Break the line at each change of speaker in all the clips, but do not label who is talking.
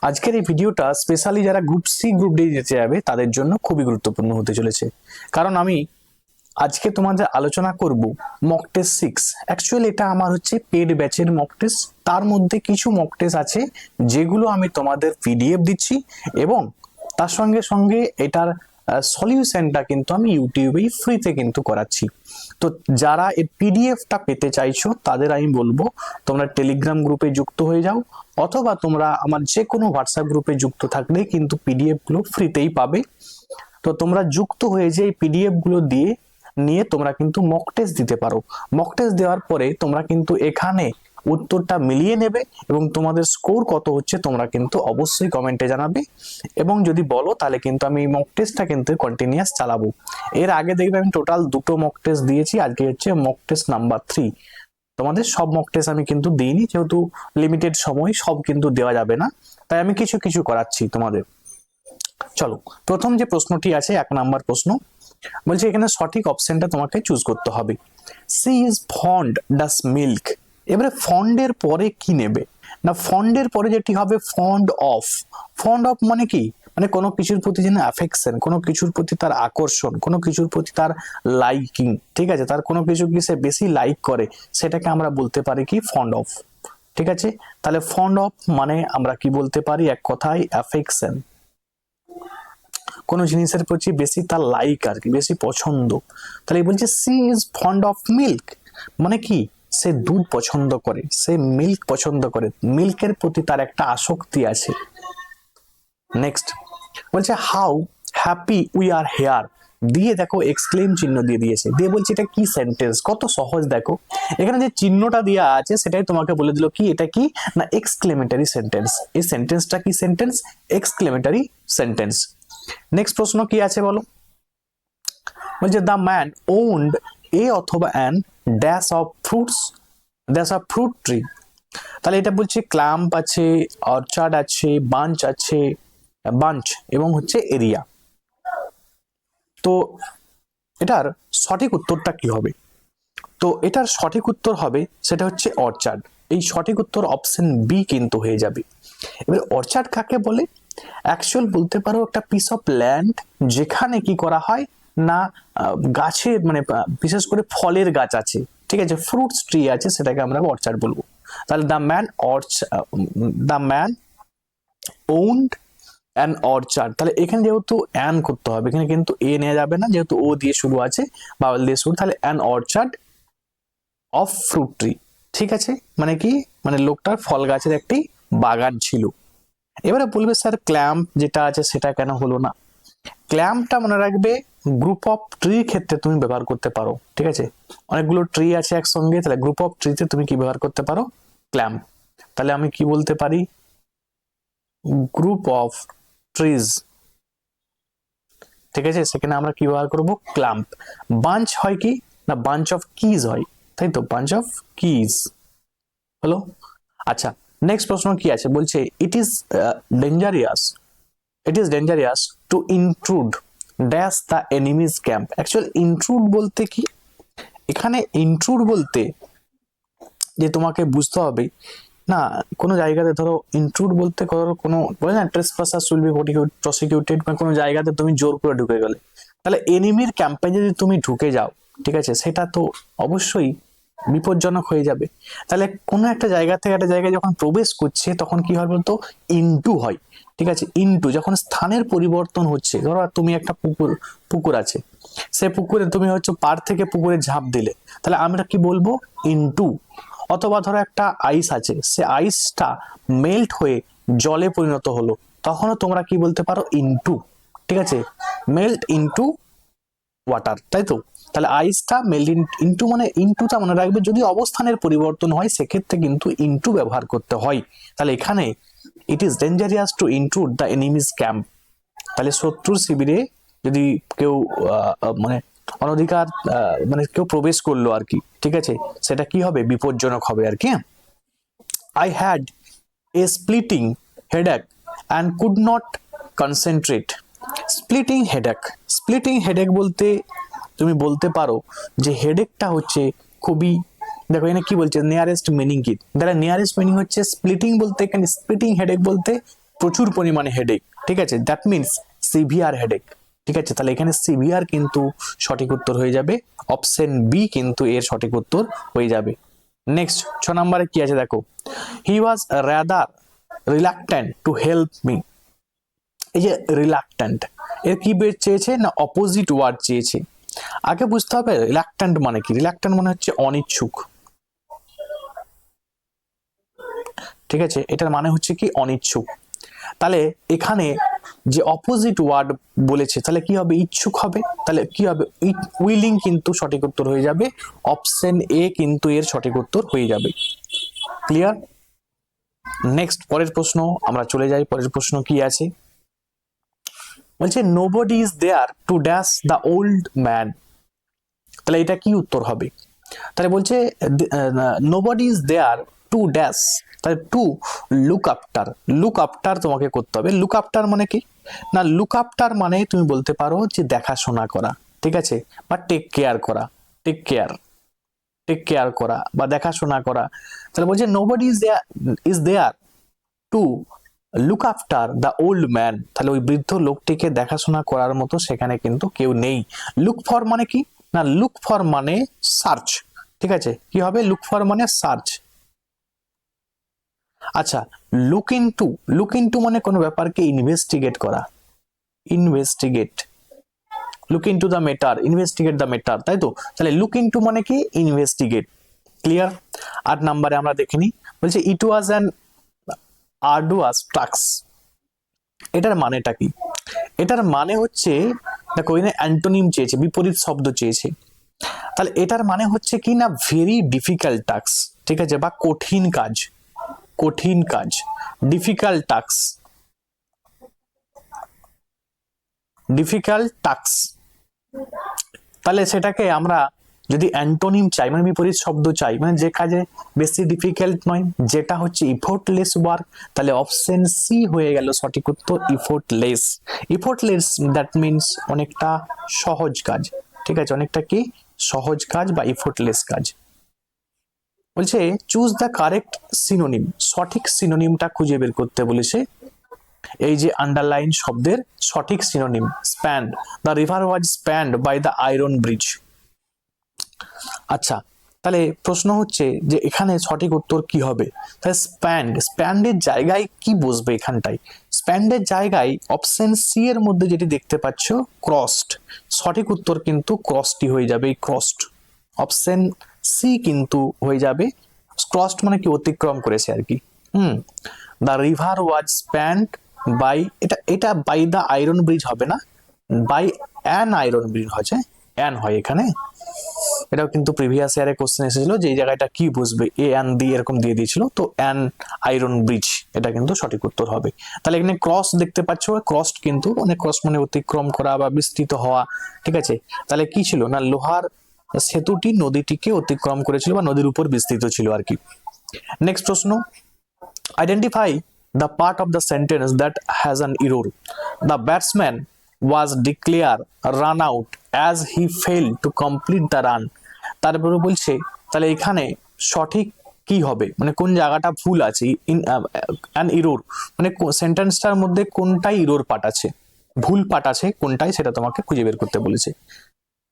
আজকের এই ভিডিওটা স্পেশালি যারা গ্রুপ সি গ্রুপ ডি যেতে যাবে তাদের জন্য খুবই গুরুত্বপূর্ণ হতে চলেছে, কারণ আমি আজকে তোমাদের আলোচনা করব মক টেস্ট 6। অ্যাকচুয়ালি এটা আমার হচ্ছে পেড ব্যাচের মক টেস্ট। তার মধ্যে কিছু মক টেস্ট আছে যেগুলো আমি তোমাদের পিডিএফ দিচ্ছি এবং তার সঙ্গে সঙ্গে এটার সলিউশনটা কিন্তু আমি ইউটিউবেই ফ্রিতে কিন্তু করাচ্ছি। তো যারা এই পিডিএফটা পেতে চাইছো তাদের আমি বলবো তোমরা টেলিগ্রাম গ্রুপে যুক্ত হয়ে যাও, অথবা তোমরা আমার যে কোনো হোয়াটসঅ্যাপ গ্রুপে যুক্ত থাকলে কিন্তু পিডিএফ গুলো ফ্রিতেই পাবে। তো তোমরা যুক্ত হয়ে যে এই পিডিএফ গুলো নিয়ে তোমরা কিন্তু মক টেস্ট দিতে পারো। মক টেস্ট দেওয়ার পরে তোমরা কিন্তু এখানে উত্তরটা মিলিয়ে নেবে এবং তোমাদের স্কোর কত হচ্ছে তোমরা কিন্তু অবশ্যই কমেন্টে জানাবে। এবং যদি বলো তাহলে কিন্তু আমি মক টেস্টটা কিন্তু কন্টিনিউয়াস চালাবো। এর আগে দেখবে আমি টোটাল 2টো মক টেস্ট দিয়েছি, আজকে হচ্ছে মক টেস্ট নাম্বার 3। তোমাদের সব মক টেস্ট আমি কিন্তু দিইনি, যেহেতু লিমিটেড সময় সব কিন্তু দেওয়া যাবে না, তাই আমি কিছু কিছু করাচ্ছি তোমাদের। চলো, প্রথম যে প্রশ্নটি আছে 1 নাম্বার প্রশ্ন বলছে এখানে সঠিক অপশনটা তোমাকে চুজ করতে হবে। She is fond does milk. এবারে ফন্ডের পরে কি নেবে না, ফন্ডের পরে যেটি হবে ফন্ড অফ। ফন্ড অফ মানে কি, মানে কোনো কিছুর প্রতি যেন অ্যাফেকশন, কোনো কিছুর প্রতি তার আকর্ষণ, কোনো কিছুর প্রতি তার লাইকিং, ঠিক আছে, তার কোনো কিছু কি সে বেশি লাইক করে সেটাকে আমরা বলতে পারি কি ফন্ড অফ। ঠিক আছে, তাহলে ফন্ড অফ মানে আমরা কি বলতে পারি, এক কথায় অ্যাফেকশন, কোনো জিনিসের প্রতি বেশি তার লাইক আর কি, বেশি পছন্দ। তাহলে বলছে she is fond of milk মানে কি, সে দুধ পছন্দ করে, সে মিল্ক পছন্দ করে, মিল্কের প্রতি তার একটা আসক্তি আছে। নেক্সট বলছে how happy we are here, দিয়ে দেখো এক্সক্লেম চিহ্ন দিয়ে দিয়েছে, দিয়ে বলছে এটা কি সেন্টেন্স, কত সহজ। দেখো এখানে যে চিহ্নটা দেওয়া আছে সেটাই তোমাকে বলে দিল কি এটা কি না এক্সক্লেমেটরি সেন্টেন্স। এই সেন্টেন্সটা কি সেন্টেন্স, এক্সক্লেমেটরি সেন্টেন্স। নেক্সট প্রশ্ন কি আছে বলো, বলছে দ্য ম্যান ওন্ড এ অথবা an dash of fruits, dash of fruit tree. তাহলে এটা বলছে ক্ল্যাম্প আছে, অর্চার্ড আছে, বাঞ্চ আছে, বাঞ্চ এবং হচ্ছে এরিয়া। তো এটার সঠিক উত্তরটা কি হবে, তো এটার সঠিক উত্তর হবে সেটা হচ্ছে অর্চার্ড। এই সঠিক উত্তর অপশন বি কিন্তু হয়ে যাবে। এবার অর্চার্ড কাকে বলে, অ্যাকচুয়াল বলতে পারো একটা পিস অফ ল্যান্ড যেখানে কি করা হয় না গাছের মানে বিশেষ করে ফলের গাছ আছে, ঠিক আছে, ফ্রুটস ট্রি আছে, সেটাকে আমরা অর্চার্ড বলবো। তাহলে the man owned an orchard, তাহলে এখানে যেহেতু অ্যান করতে হবে, এখানে কিন্তু এ নেওয়া যাবে না, যেহেতু ও দিয়ে শুরু আছে, বাউল দিয়ে শুরু, তাহলে an orchard of fruit tree. ঠিক আছে, মানে কি, মানে লোকটার ফল গাছের একটি বাগান ছিল। এবারে বলবে স্যার ক্ল্যাম্প যেটা আছে সেটা কেন হলো না। ক্ল্যাম্পটা মনে রাখবে গ্রুপ অফ ট্রি ক্ষেত্রে তুমি ব্যবহার করতে পারো, ঠিক আছে, অনেকগুলো ট্রি আছে একসঙ্গে, তাহলে গ্রুপ অফ ট্রিতে তুমি কি ব্যবহার করতে পারো, ক্ল্যাম্প। তাহলে আমি কি বলতে পারি, গ্রুপ অফ ট্রিজ, ঠিক আছে, সেখানে আমরা কি ব্যবহার করব, ক্ল্যাম্প। বাঞ্চ হয় কি না, বাঞ্চ অফ কিজ হয়, তাই তো, বাঞ্চ অফ কিজ হলো। আচ্ছা, নেক্সট প্রশ্ন কি আছে, বলছে it is dangerous to intrude dash the enemy's camp. Actual intrude বলতে কি, এখানে ইন্ট্রুড বলতে যে তোমাকে বুঝতে হবে না, কোনো জায়গাতে ধরো ইন্ট্রুড বলতে কোনো বলে না ট্রেসপাসার উইল বি প্রসিকিউটেড, মানে কোনো জায়গাতে তুমি জোর করে ঢুকে গেলে, তাহলে এনিমির ক্যাম্পে যদি তুমি ঢুকে যাও, ঠিক আছে, সেটা তো অবশ্যই বিপজ্জনক হয়ে যাবে। তাহলে কোনো একটা জায়গা থেকে একটা জায়গায় যখন প্রবেশ করছে তখন কি হয় বলতো, ইনটু হয়, ঠিক আছে, ইনটু যখন স্থানের পরিবর্তন হচ্ছে, ধরো তুমি একটা পুকুর আছে, সে পুকুরে তুমি হচ্ছে পার থেকে পুকুরে ঝাঁপ দিলে, তাহলে আমরা কি বলবো, ইনটু। অথবা ধরো একটা আইস আছে, সে আইসটা মেল্ট হয়ে জলে পরিণত হলো, তখনও তোমরা কি বলতে পারো, ইনটু, ঠিক আছে, মেল্ট ইনটু ওয়াটার, তাই তো। তাহলে আইসটা মেল্ট ইনটু মানে ইনটুটা মনে রাখবে, যদি অবস্থানের পরিবর্তন হয় সেক্ষেত্রে কিন্তু ইনটু ব্যবহার করতে হয়। তাহলে এখানে it is dangerous to intrude the enemy's camp, তাহলে শত্রুর শিবিরে যদি কেউ মানে অনধিকার মানে কেউ প্রবেশ করলো আর কি, ঠিক আছে, সেটা কি হবে, বিপজ্জনক হবে আর কি। I had a splitting headache and could not concentrate. Splitting headache বলতে তুমি বলতে পারো যে হেডেকটা হচ্ছে খুবই, দেখো এখানে কি বলছে, নিয়ারেস্ট মিনিং কি, তাহলে নিয়ারেস্ট মিনিং হচ্ছে স্প্লিটিং বলতে, এখানে স্প্লিটিং হেডেক বলতে প্রচুর পরিমাণে হেডেক, ঠিক আছে, দ্যাট মিনস সিভিয়ার হেডেক, ঠিক আছে। তাহলে এখানে সিভিয়ার কিন্তু সঠিক উত্তর হয়ে যাবে, অপশন বি কিন্তু এর সঠিক উত্তর হয়ে যাবে। নেক্সট 6 নম্বরে কি আছে দেখো, হি ওয়াজ rather reluctant to help me. এই যে রিলাক্ট্যান্ট, এর কি চেয়েছে না অপোজিট ওয়ার্ড চেয়েছে। আগে বুঝতে হবে রিলাক্ট্যান্ট মানে কি। রিলাক্ট্যান্ট মানে হচ্ছে অনিচ্ছুক, ঠিক আছে, এটার মানে হচ্ছে কি অনিচ্ছুক। তাহলে এখানে যে অপোজিট ওয়ার্ড বলেছে তাহলে কি হবে, ইচ্ছুক হবে। তাহলে কি হবে, উইলিং কিন্তু সঠিক উত্তর হয়ে যাবে, অপশন এ কিন্তু এর সঠিক উত্তর হয়ে যাবে। ক্লিয়ার? নেক্সট পরের প্রশ্ন আমরা চলে যাই। পরের প্রশ্ন কি আছে, বলছে nobody is there to dash the old man. তাহলে এটা কি উত্তর হবে, তাহলে বলছে nobody is there to dash, তাহলে to look after. Look after তোমাকে করতে হবে। লুক আফটার মানে কি না, লুক আফটার মানে তুমি বলতে পারো যে দেখাশোনা করা, ঠিক আছে, বা টেক কেয়ার করা, টেক কেয়ার, টেক কেয়ার করা বা দেখাশোনা করা। তাহলে বলছে nobody is there to look after the old man. তাহলে ওই বৃদ্ধ লোকটিকে দেখাশোনা করার মতো সেখানে কিন্তু কেউ নেই। লুক ফর মানে কি না, লুক ফর মানে সার্চ, ঠিক আছে, কি হবে, লুক ফর মানে সার্চ। আচ্ছা, লুক ইনটু, লুক ইনটু মানে কোনো ব্যাপারকে ইনভেস্টিগেট করা, investigate, look into the matter, investigate the matter, তাই তো। তাহলে লুক ইনটু মানে কি ইনভেস্টিগেট। ক্লিয়ার? 8 নম্বরে আমরা দেখে নিই, বলছে ইট ওয়াজ অ্যান আর্ডুয়াস টাস্ক। এটার মানেটা কি, এটার মানে হচ্ছে দেখো এখানে অ্যান্টোনিম চেয়েছে, বিপরীত শব্দ চেয়েছে। তাহলে এটার মানে হচ্ছে কি না ভেরি ডিফিকাল্ট টাস্ক, ঠিক আছে, বা কঠিন কাজ, কঠিন কাজ, ডিফিকাল্ট টাস্ক, ডিফিকাল্ট টাস্ক। তাহলে সেটাকে আমরা যদি অ্যান্টোনিম চাই মানে বিপরীত শব্দ চাই, মানে যে কাজে বেশি ডিফিকাল্ট নয়, যেটা হচ্ছে ইফোর্টলেস ওয়ার্ক, তাহলে অপশন সি হয়ে গেল সঠিক উত্তর, ইফোর্টলেস। ইফোর্টলেস দ্যাট মিনস অনেকটা সহজ কাজ, ঠিক আছে, অনেকটা কি সহজ কাজ বা ইফোর্টলেস কাজ। বলছে চুজ দ্য কারেক্ট সিনোনিম, সঠিক সিনোনিমটা খুঁজে বের করতে বলেছে। এই যে আন্ডারলাইন শব্দের সঠিক synonym, spanned, the river was spanned by the iron bridge. আচ্ছা, তাহলে প্রশ্ন হচ্ছে যে এখানে সঠিক উত্তর কি হবে, তাহলে স্প্যান্ড, স্প্যান্ডের জায়গায় কি বসবে এখানটায়, স্প্যান্ডের জায়গায় অপশন সি এর মধ্যে যেটি দেখতে পাচ্ছ ক্রসড, সঠিক উত্তর কিন্তু ক্রসটি হয়ে যাবে, ক্রসড, অপশন সি কিন্তু হয়ে যাবে। ক্রসড মানে কি অতিক্রম করেছে আর কি। The river was spanned by, এটা বাই দ্য আয়রন ব্রিজ হবে না, বাই অ্যান আয়রন ব্রিজ হচ্ছে, অ্যান হয় এখানে। এটাও কিন্তু প্রিভিয়াস ইয়ারে কোশ্চেন এসেছিল যে এই জায়গাটা কি বুঝবে, এ অ্যান দি এরকম দিয়ে দিয়েছিল, তো অ্যান আয়রন ব্রিজ এটা কিন্তু সঠিক উত্তর হবে। তাহলে এখানে ক্রস দেখতে পাচ্ছ, ক্রস কিন্তু অনেক ক্রস মানে অতিক্রম করা বা বিস্তৃত হওয়া, ঠিক আছে। তাহলে কি ছিল না লোহার সেতুটি নদীটিকে অতিক্রম করেছিল বা নদীর উপর বিস্তৃত ছিল আর কি। নেক্সট প্রশ্ন, identify the part of the sentence that has an error. The batsman was declared run out as he failed to complete the run. তারপরে বলছে তাহলে এখানে সঠিক কি হবে, মানে কোন জায়গাটা ভুল আছে, ইন অ্যান ইরোর মানে সেন্টেন্সটার মধ্যে কোনটাই ইরোর পার্ট আছে, ভুল পার্ট আছে কোনটাই, সেটা তোমাকে খুঁজে বের করতে বলেছে।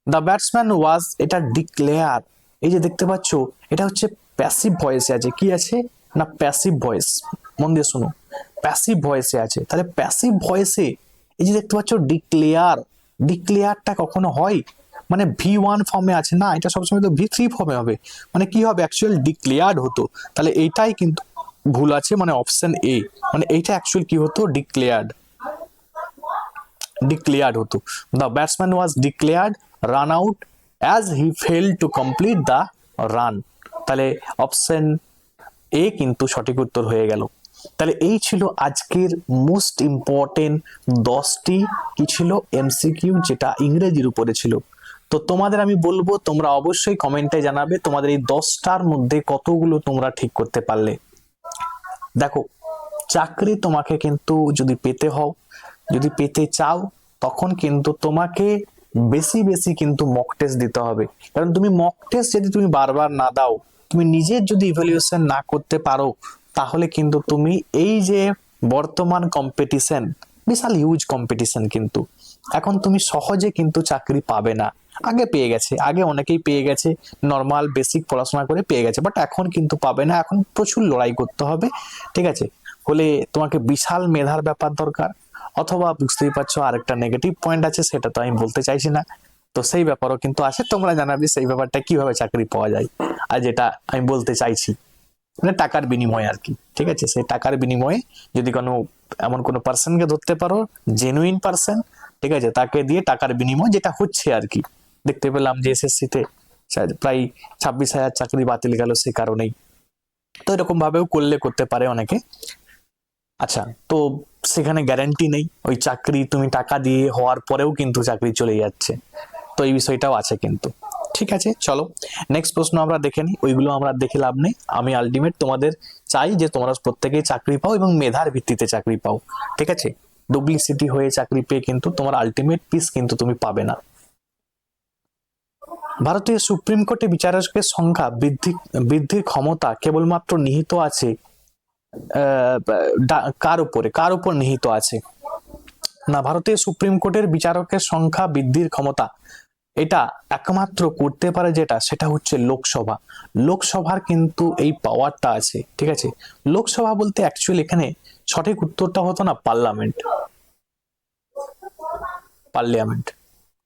দ্য ব্যাটসম্যান ওয়াজ, এটা ডিক্লেয়ার, এই যে দেখতে পাচ্ছ এটা হচ্ছে প্যাসিভ ভয়েসে আছে, কি আছে না প্যাসিভ ভয়েস, মন দিয়ে শোনো, প্যাসিভ ভয়েসে আছে। তাহলে প্যাসিভ ভয়েসে এই যে দেখতে পাচ্ছ ডিক্লেয়ার, ডিক্লেয়ারটা কখনো হয় মানে V1 ফর্মে আছে না, এটা সবসময় তো V3 ফর্মে হবে, মানে কি হবে অ্যাকচুয়াল ডিক্লেয়ার্ড হতো। তাহলে এইটাই কিন্তু ভুল আছে, মানে অপশন এ, মানে এইটা অ্যাকচুয়াল কি হতো ডিক্লেয়ার্ড, ডিক্লেয়ার্ড হতো। The batsman was declared run out as he fail to complete the run. তাহলে অপশন এ কিন্তু সঠিক উত্তর হয়ে গেল। তাহলে এই ছিল আজকের মোস্ট ইম্পর্টেন্ট 10টি কি ছিল এমসিকিউ, যেটা ইংরেজির উপরে ছিল। তো তোমাদের আমি বলবো তোমরা অবশ্যই কমেন্টে জানাবে তোমাদের এই 10টার মধ্যে কতগুলো তোমরা ঠিক করতে পারলে। দেখো চাকরি তোমাকে কিন্তু যদি পেতে হও, যদি পেতে চাও, তখন কিন্তু তোমাকে বেশি বেশি কিন্তু মক টেস্ট দিতে হবে। কারণ তুমি মক টেস্ট যদি তুমি বারবার না দাও, তুমি নিজের যদি ইভ্যালুয়েশন না করতে পারো, তাহলে কিন্তু তুমি এই যে বর্তমান কম্পিটিশন বিশাল হিউজ কম্পিটিশন, কিন্তু এখন তুমি সহজে কিন্তু চাকরি পাবে না। আগে পেয়ে গেছে, আগে অনেকেই পেয়ে গেছে, নর্মাল বেসিক পড়াশোনা করে পেয়ে গেছে, বাট এখন কিন্তু পাবে না, এখন প্রচুর লড়াই করতে হবে। ঠিক আছে, হলে তোমাকে বিশাল মেধার ব্যাপার দরকার, অথবা বুঝতেই পারছো আরেকটা নেগেটিভ পয়েন্ট আছে, সেটা তো আমি বলতে চাইছি না, তো সেই ব্যাপারও কিন্তু আছে, তোমরা জানাবে সেই ব্যাপারটা কিভাবে চাকরি পাওয়া যায়। আর যেটা আমি বলতে চাইছি মানে টাকার বিনিময়ে আর কি, ঠিক আছে, সেই টাকার বিনিময়ে যদি কোনো এমন কোনো পার্সনকে ধরতে পারো, জেনুইন পার্সন, ঠিক আছে, তাকে দিয়ে টাকার বিনিময় যেটা হচ্ছে আর কি, দেখতে পেলাম যে এসএসসিতে প্রায় 26,000 চাকরি বাতিল গেল সে কারণেই, তো এরকম ভাবেও করলে করতে পারে অনেকে। আচ্ছা, তো সেখানে গ্যারান্টি নেই, ওই চাকরি তুমি টাকা দিয়ে হওয়ার পরেও কিন্তু চাকরি চলে যাচ্ছে, তো এই বিষয়টাও আছে কিন্তু। ঠিক আছে, চলো নেক্সট প্রশ্ন আমরা দেখে নিই, ওইগুলো আমরা দেখে লাভ নেই, আমি আলটিমেট তোমাদের চাই যে তোমরা প্রত্যেকেই চাকরি পাও এবং মেধার ভিত্তিতে চাকরি পাও। ঠিক আছে, ডুপ্লিসিটি হয়ে চাকরি পেয়ে কিন্তু তোমার আলটিমেট পিস কিন্তু তুমি পাবে না। ভারতীয় সুপ্রিম কোর্টে বিচারকের সংখ্যা বৃদ্ধির ক্ষমতা কেবলমাত্র নিহিত আছে কার উপর নিহিত আছে? না, ভারতীয় সুপ্রিম কোর্টের বিচারকের সংখ্যা বৃদ্ধির ক্ষমতা এটা একমাত্র করতে পারে যেটা, সেটা হচ্ছে লোকসভা। লোকসভার কিন্তু এই পাওয়ারটা আছে। ঠিক আছে, লোকসভা বলতে অ্যাকচুয়ালি এখানে সঠিক উত্তরটা হতো না পার্লামেন্ট, পার্লামেন্ট,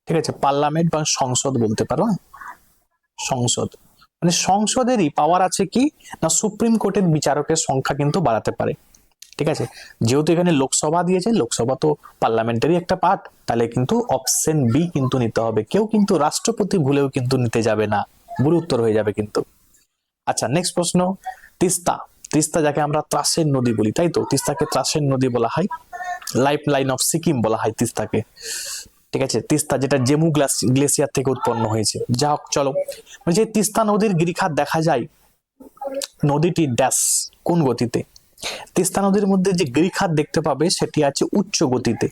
ঠিক আছে, পার্লামেন্ট বা সংসদ বলতে পারো, সংসদ, মানে সংসদেরই পাওয়ার আছে কি না সুপ্রিম কোর্টের বিচারকের সংখ্যা কিন্তু বাড়াতে পারে। ঠিক আছে, যেহেতু এখানে লোকসভা দিয়েছে, লোকসভা তো পার্লামেন্টারি একটা পার্ট, তাহলে কিন্তু অপশন বি কিন্তু নিতে হবে, কেউ কিন্তু রাষ্ট্রপতি ভুলেও কিন্তু নিতে যাবে না, ভুল উত্তর হয়ে যাবে কিন্তু। আচ্ছা, নেক্সট প্রশ্ন, তিস্তা, তিস্তা যাকে আমরা ত্রাসের নদী বলি, তাই তো, তিস্তাকে ত্রাসের নদী বলা হয়, লাইফ লাইন অফ সিকিম বলা হয় তিস্তাকে। ঠিক আছে, তিস্তা যেটা জেমু গ্লেসিয়ার থেকে উৎপন্ন হয়েছে। যা হোক, চলো, যে তিস্তা নদীর গিরিখাত দেখা যায়, নদীটি ড্যাশ কোন গতিতে? তিস্তা নদীর মধ্যে যে গিরিখাত দেখতে পাবে সেটি আছে উচ্চ গতিতে।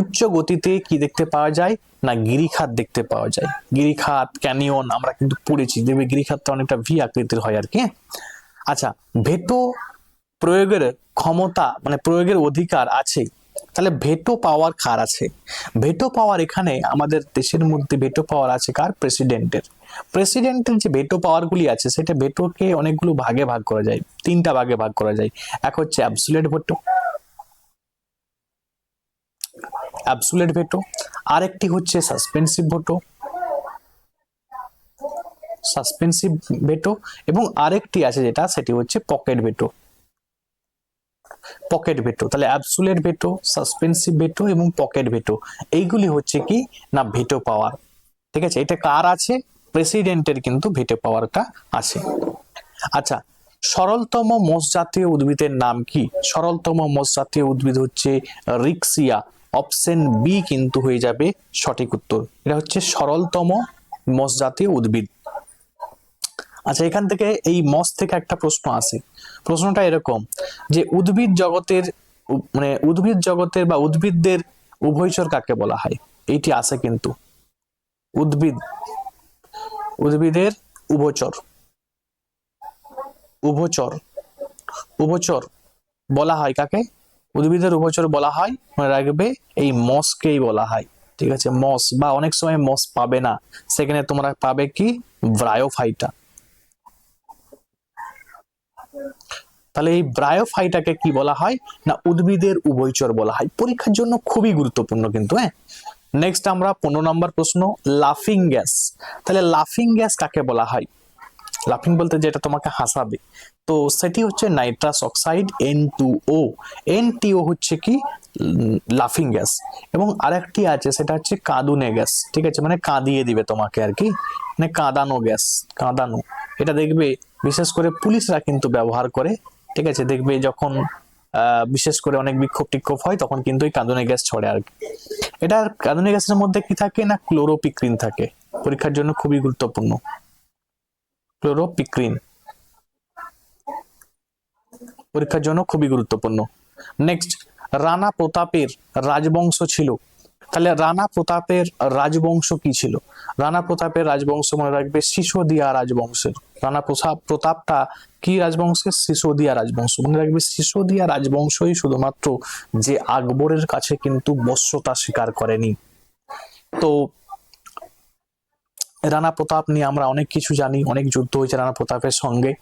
উচ্চ গতিতে কি দেখতে পাওয়া যায় না গিরিখাত দেখতে পাওয়া যায়। গিরিখাত, ক্যানিয়ন আমরা কিন্তু পড়েছি, দেখবে গিরিখাতটা অনেকটা ভি আকৃতির হয় আর কি। আচ্ছা, ভেটো প্রয়োগের ক্ষমতা মানে প্রয়োগের অধিকার আছে, তাহলে ভেটো পাওয়ার কার আছে? ভেটো পাওয়ার এখানে আমাদের দেশের মধ্যে ভেটো পাওয়ার আছে কার? প্রেসিডেন্টের। প্রেসিডেন্টের যে ভেটো পাওয়ার গুলি আছে, সেটা ভেটোকে অনেকগুলো ভাগে ভাগ করা যায়, তিনটা ভাগে ভাগ করা যায়। এক হচ্ছে অ্যাবসুলেট ভেটো, অ্যাবসুলেট ভেটো, আরেকটি হচ্ছে সাসপেন্সিভ ভেটো, সাসপেন্সিভ ভেটো, এবং আরেকটি আছে যেটা, সেটি হচ্ছে পকেট ভেটো, পকেট ভেটো। তাহলে অ্যাবসুলেট ভেটো, সাসপেন্সিভ ভেটো এবং পকেট ভেটো, এইগুলি হচ্ছে কি না ভেটো পাওয়ার। ঠিক আছে, এটা কার আছে? প্রেসিডেন্টের কিন্তু ভেটো পাওয়ারটা আছে। আচ্ছা, সরলতম মোষ জাতীয় উদ্ভিদের নাম কি? সরলতম মোষ জাতীয় উদ্ভিদ হচ্ছে রিক্সিয়া, অপশন বি কিন্তু হয়ে যাবে সঠিক উত্তর, এটা হচ্ছে সরলতম মোষ জাতীয় উদ্ভিদ। আচ্ছা, এখান থেকে এই মস থেকে একটা প্রশ্ন আসে, প্রশ্নটা এরকম যে উদ্ভিদ জগতের মানে উদ্ভিদ জগতের বা উদ্ভিদদের উভয়চর কাকে বলা হয়? এইটি আসে কিন্তু, উদ্ভিদ, উদ্ভিদের উভচর, উভচর, উভচর বলা হয় কাকে? উদ্ভিদের উভচর বলা হয়, মনে রাখবে এই মসকেই বলা হয়। ঠিক আছে, মস, বা অনেক সময় মস পাবে না, সেখানে তোমরা পাবে কি ব্রায়োফাইটা। তাহলে এই ব্রায়োফাইটাকে কি বলা হয় না উদ্ভিদের উভয়চর বলা হয়। পরীক্ষার জন্য খুবই গুরুত্বপূর্ণ কিন্তু। হ্যাঁ, নেক্সট আমরা 15 নম্বর প্রশ্ন, লাফিং গ্যাস। তাহলে লাফিং গ্যাস কাকে বলা হয়? লাফিং বলতে যেটা তোমাকে হাসাবে, তো সেটি হচ্ছে নাইট্রাস অক্সাইড N2O। N2O হচ্ছে কি লাফিং গ্যাস। এবং আরেকটি আছে, সেটা হচ্ছে কাঁদুনে গ্যাস। ঠিক আছে, মানে কাঁদিয়ে দিবে তোমাকে আর কি, মানে কাঁদানো গ্যাস, কাঁদানো। এটা দেখবে বিশেষ করে পুলিশরা কিন্তু ব্যবহার করে। ঠিক আছে, দেখবে যখন বিশেষ করে অনেক বিক্ষোভ টিক্ষোভ হয়, তখন কিন্তু এই কাঁদুনে গ্যাস ছড়ে আর কি। এটার কাঁদুনে গ্যাসের মধ্যে কি থাকে না ক্লোরোপিক্রিন থাকে, পরীক্ষার জন্য খুবই গুরুত্বপূর্ণ, ক্লোরোপিক্রিন পরীক্ষার জন্য খুবই গুরুত্বপূর্ণ। নেক্সট, রানা প্রতাপের রাজবংশ ছিল তাহলে রানা প্রতাপের রাজবংশ কি ছিল? রানা প্রতাপের রাজবংশ মনে রাখবে সিসোদিয়া রাজবংশের। রানা প্রতাপটা কি রাজবংশের? সিসোদিয়া রাজবংশ। মনে রাখবে সিসোদিয়া রাজবংশই শুধুমাত্র যে আকবরের কাছে কিন্তু বশ্যতা স্বীকার করেনি। তো রানা প্রতাপ নিয়ে আমরা অনেক কিছু জানি, অনেক যুদ্ধ হয়েছে রানা প্রতাপের সঙ্গে।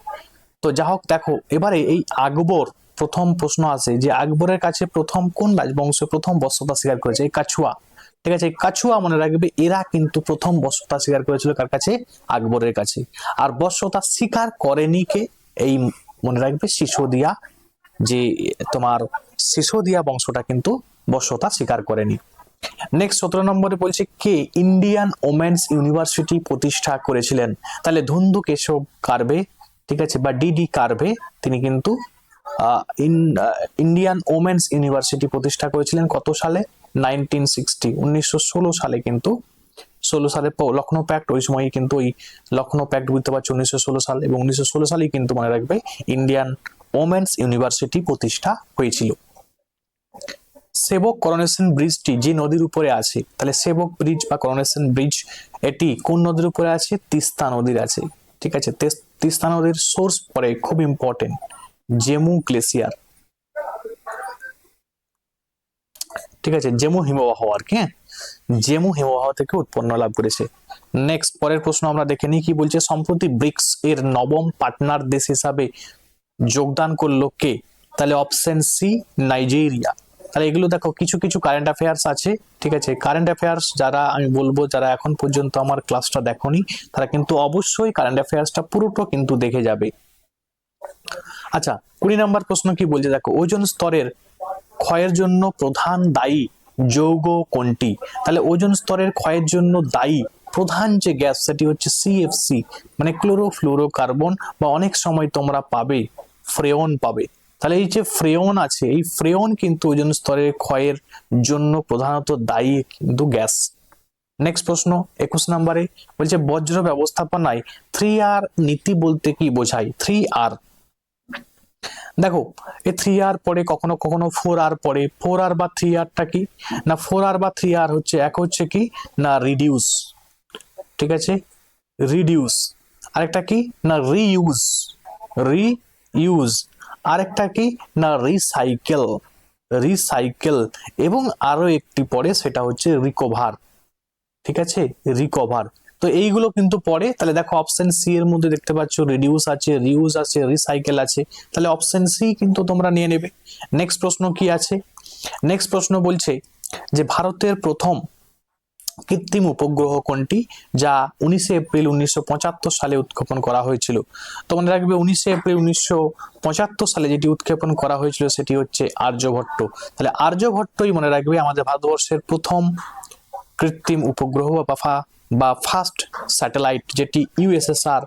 তো যা হোক, দেখো এবারে এই আকবর, প্রথম প্রশ্ন আছে যে আকবরের কাছে প্রথম কোন রাজবংশ প্রথম বশ্যতা স্বীকার করেছে? এই কাছুয়া। ঠিক আছে, কাছুয়া মনে রাখবে এরা কিন্তু প্রথম বশ্যতা স্বীকার করেছিল কার কাছে? আকবরের কাছে। আর বশ্যতা স্বীকার করেনি কে? এই মনে রাখবে সিসোদিয়া, যে তোমার সিসোদিয়া বংশটা কিন্তু বশ্যতা স্বীকার করেনি। নেক্সট 17 নম্বরে বলছে কে ইন্ডিয়ান ওমেন্স ইউনিভার্সিটি প্রতিষ্ঠা করেছিলেন? তাহলে ধুন্ধু কেশব কার্ভে, ঠিক আছে, বা ডিডি কার্ভে, তিনি কিন্তু ইন্ডিয়ান ওমেন্স ইউনিভার্সিটি প্রতিষ্ঠা করেছিলেন কত সালে? 1960, 1916 সালে কিন্তু 16 সালে লখনৌ প্যাক্ট, ওই সময় কিন্তু ওই লখনৌ প্যাক্ট বুঝতে পারছো 1916 সাল, এবং 1916 সালেই কিন্তু মনে রাখবে ইন্ডিয়ান ওমেন্স ইউনিভার্সিটি প্রতিষ্ঠা হয়েছিল। সেবক করোনেশন ব্রিজটি যে নদীর উপরে আছে, তাহলে সেবক ব্রিজ বা করোনেশন ব্রিজ এটি কোন নদীর উপরে আছে? তিস্তা নদীর আছে। ঠিক আছে, তিস্তা নদীর সোর্স পরে খুব ইম্পর্টেন্ট, জেমু গ্লেসিয়ার। ঠিক আছে, জেমু হিমবাহ আর কি, হ্যাঁ, জেমু হিমবাহ থেকে উৎপন্ন লাভ করেছে। নেক্সট পরের প্রশ্ন আমরা দেখে নিই কি বলছে। সম্প্রতি ব্রিক্স এর নবম পার্টনার দেশ হিসাবে যোগদান করলো কে? তাহলে অপশন সি নাইজেরিয়া। তাহলে এগুলো দেখো কিছু কিছু কারেন্ট অ্যাফেয়ার্স আছে। ঠিক আছে, কারেন্ট অ্যাফেয়ার্স যারা আমি বলবো যারা এখন পর্যন্ত আমার ক্লাসটা দেখোনি তারা কিন্তু অবশ্যই কারেন্ট অ্যাফেয়ার্সটা পুরোটা কিন্তু দেখে যাবে। আচ্ছা, 20 নম্বর প্রশ্ন কি বলছে দেখো, ওজোন স্তরের ক্ষয়ের জন্য প্রধান দায়ী যৌগ কোনটি? তাহলে ওজোন স্তরের ক্ষয়ের জন্য দায়ী প্রধান যে গ্যাস সেটি হচ্ছে সিএফসি, মানে ক্লোরোফ্লুরোকার্বন, বা অনেক সময় তোমরা পাবে ফ্রেয়ন পাবে। তাহলে এই যে ফ্রেয়ন আছে, এই ফ্রেয়ন কিন্তু ওজোন স্তরের ক্ষয়ের জন্য প্রধানত দায়ী কিন্তু গ্যাস। নেক্সট প্রশ্ন 21 নম্বরে বলছে বজ্র ব্যবস্থাপনায় 3R নীতি বলতে কি বোঝায়? 3R, দেখো এই 3R পরে কখনো কখনো 4R পরে। 4R বা 3Rটা কি না? 4R বা 3R হচ্ছে এক হচ্ছে কি না রিডিউস, ঠিক আছে, রিডিউস। আরেকটা কি না রিইউজ, রিইউজ। আরেকটা কি না রিসাইকেল, রিসাইকেল। এবং আরো একটি পরে সেটা হচ্ছে রিকভার। ঠিক আছে, রিকভার। তো এইগুলো কিন্তু পড়ে। তাহলে দেখো অপশন সি এর মধ্যে দেখতে পাচ্ছ রিডিউস আছে, রিউজ আছে, রিসাইকেল আছে। তাহলে অপশন সি কিন্তু তোমরা নিয়ে নেবে। নেক্সট প্রশ্ন কি আছে? নেক্সট প্রশ্ন বলছে যে ভারতের প্রথম কৃত্রিম উপগ্রহ কোনটি, যা 19 এপ্রিল 1975 সালে উৎক্ষেপণ করা হয়েছিল? তো মনে রাখবে 19 এপ্রিল 1975 সালে যেটি উৎক্ষেপণ করা হয়েছিল সেটি হচ্ছে আর্যভট্ট। তাহলে আর্যভট্টই মনে রাখবে আমাদের ভারতবর্ষের প্রথম কৃত্রিম উপগ্রহ বা ফার্স্ট স্যাটেলাইট, যেটি ইউএসএসআর,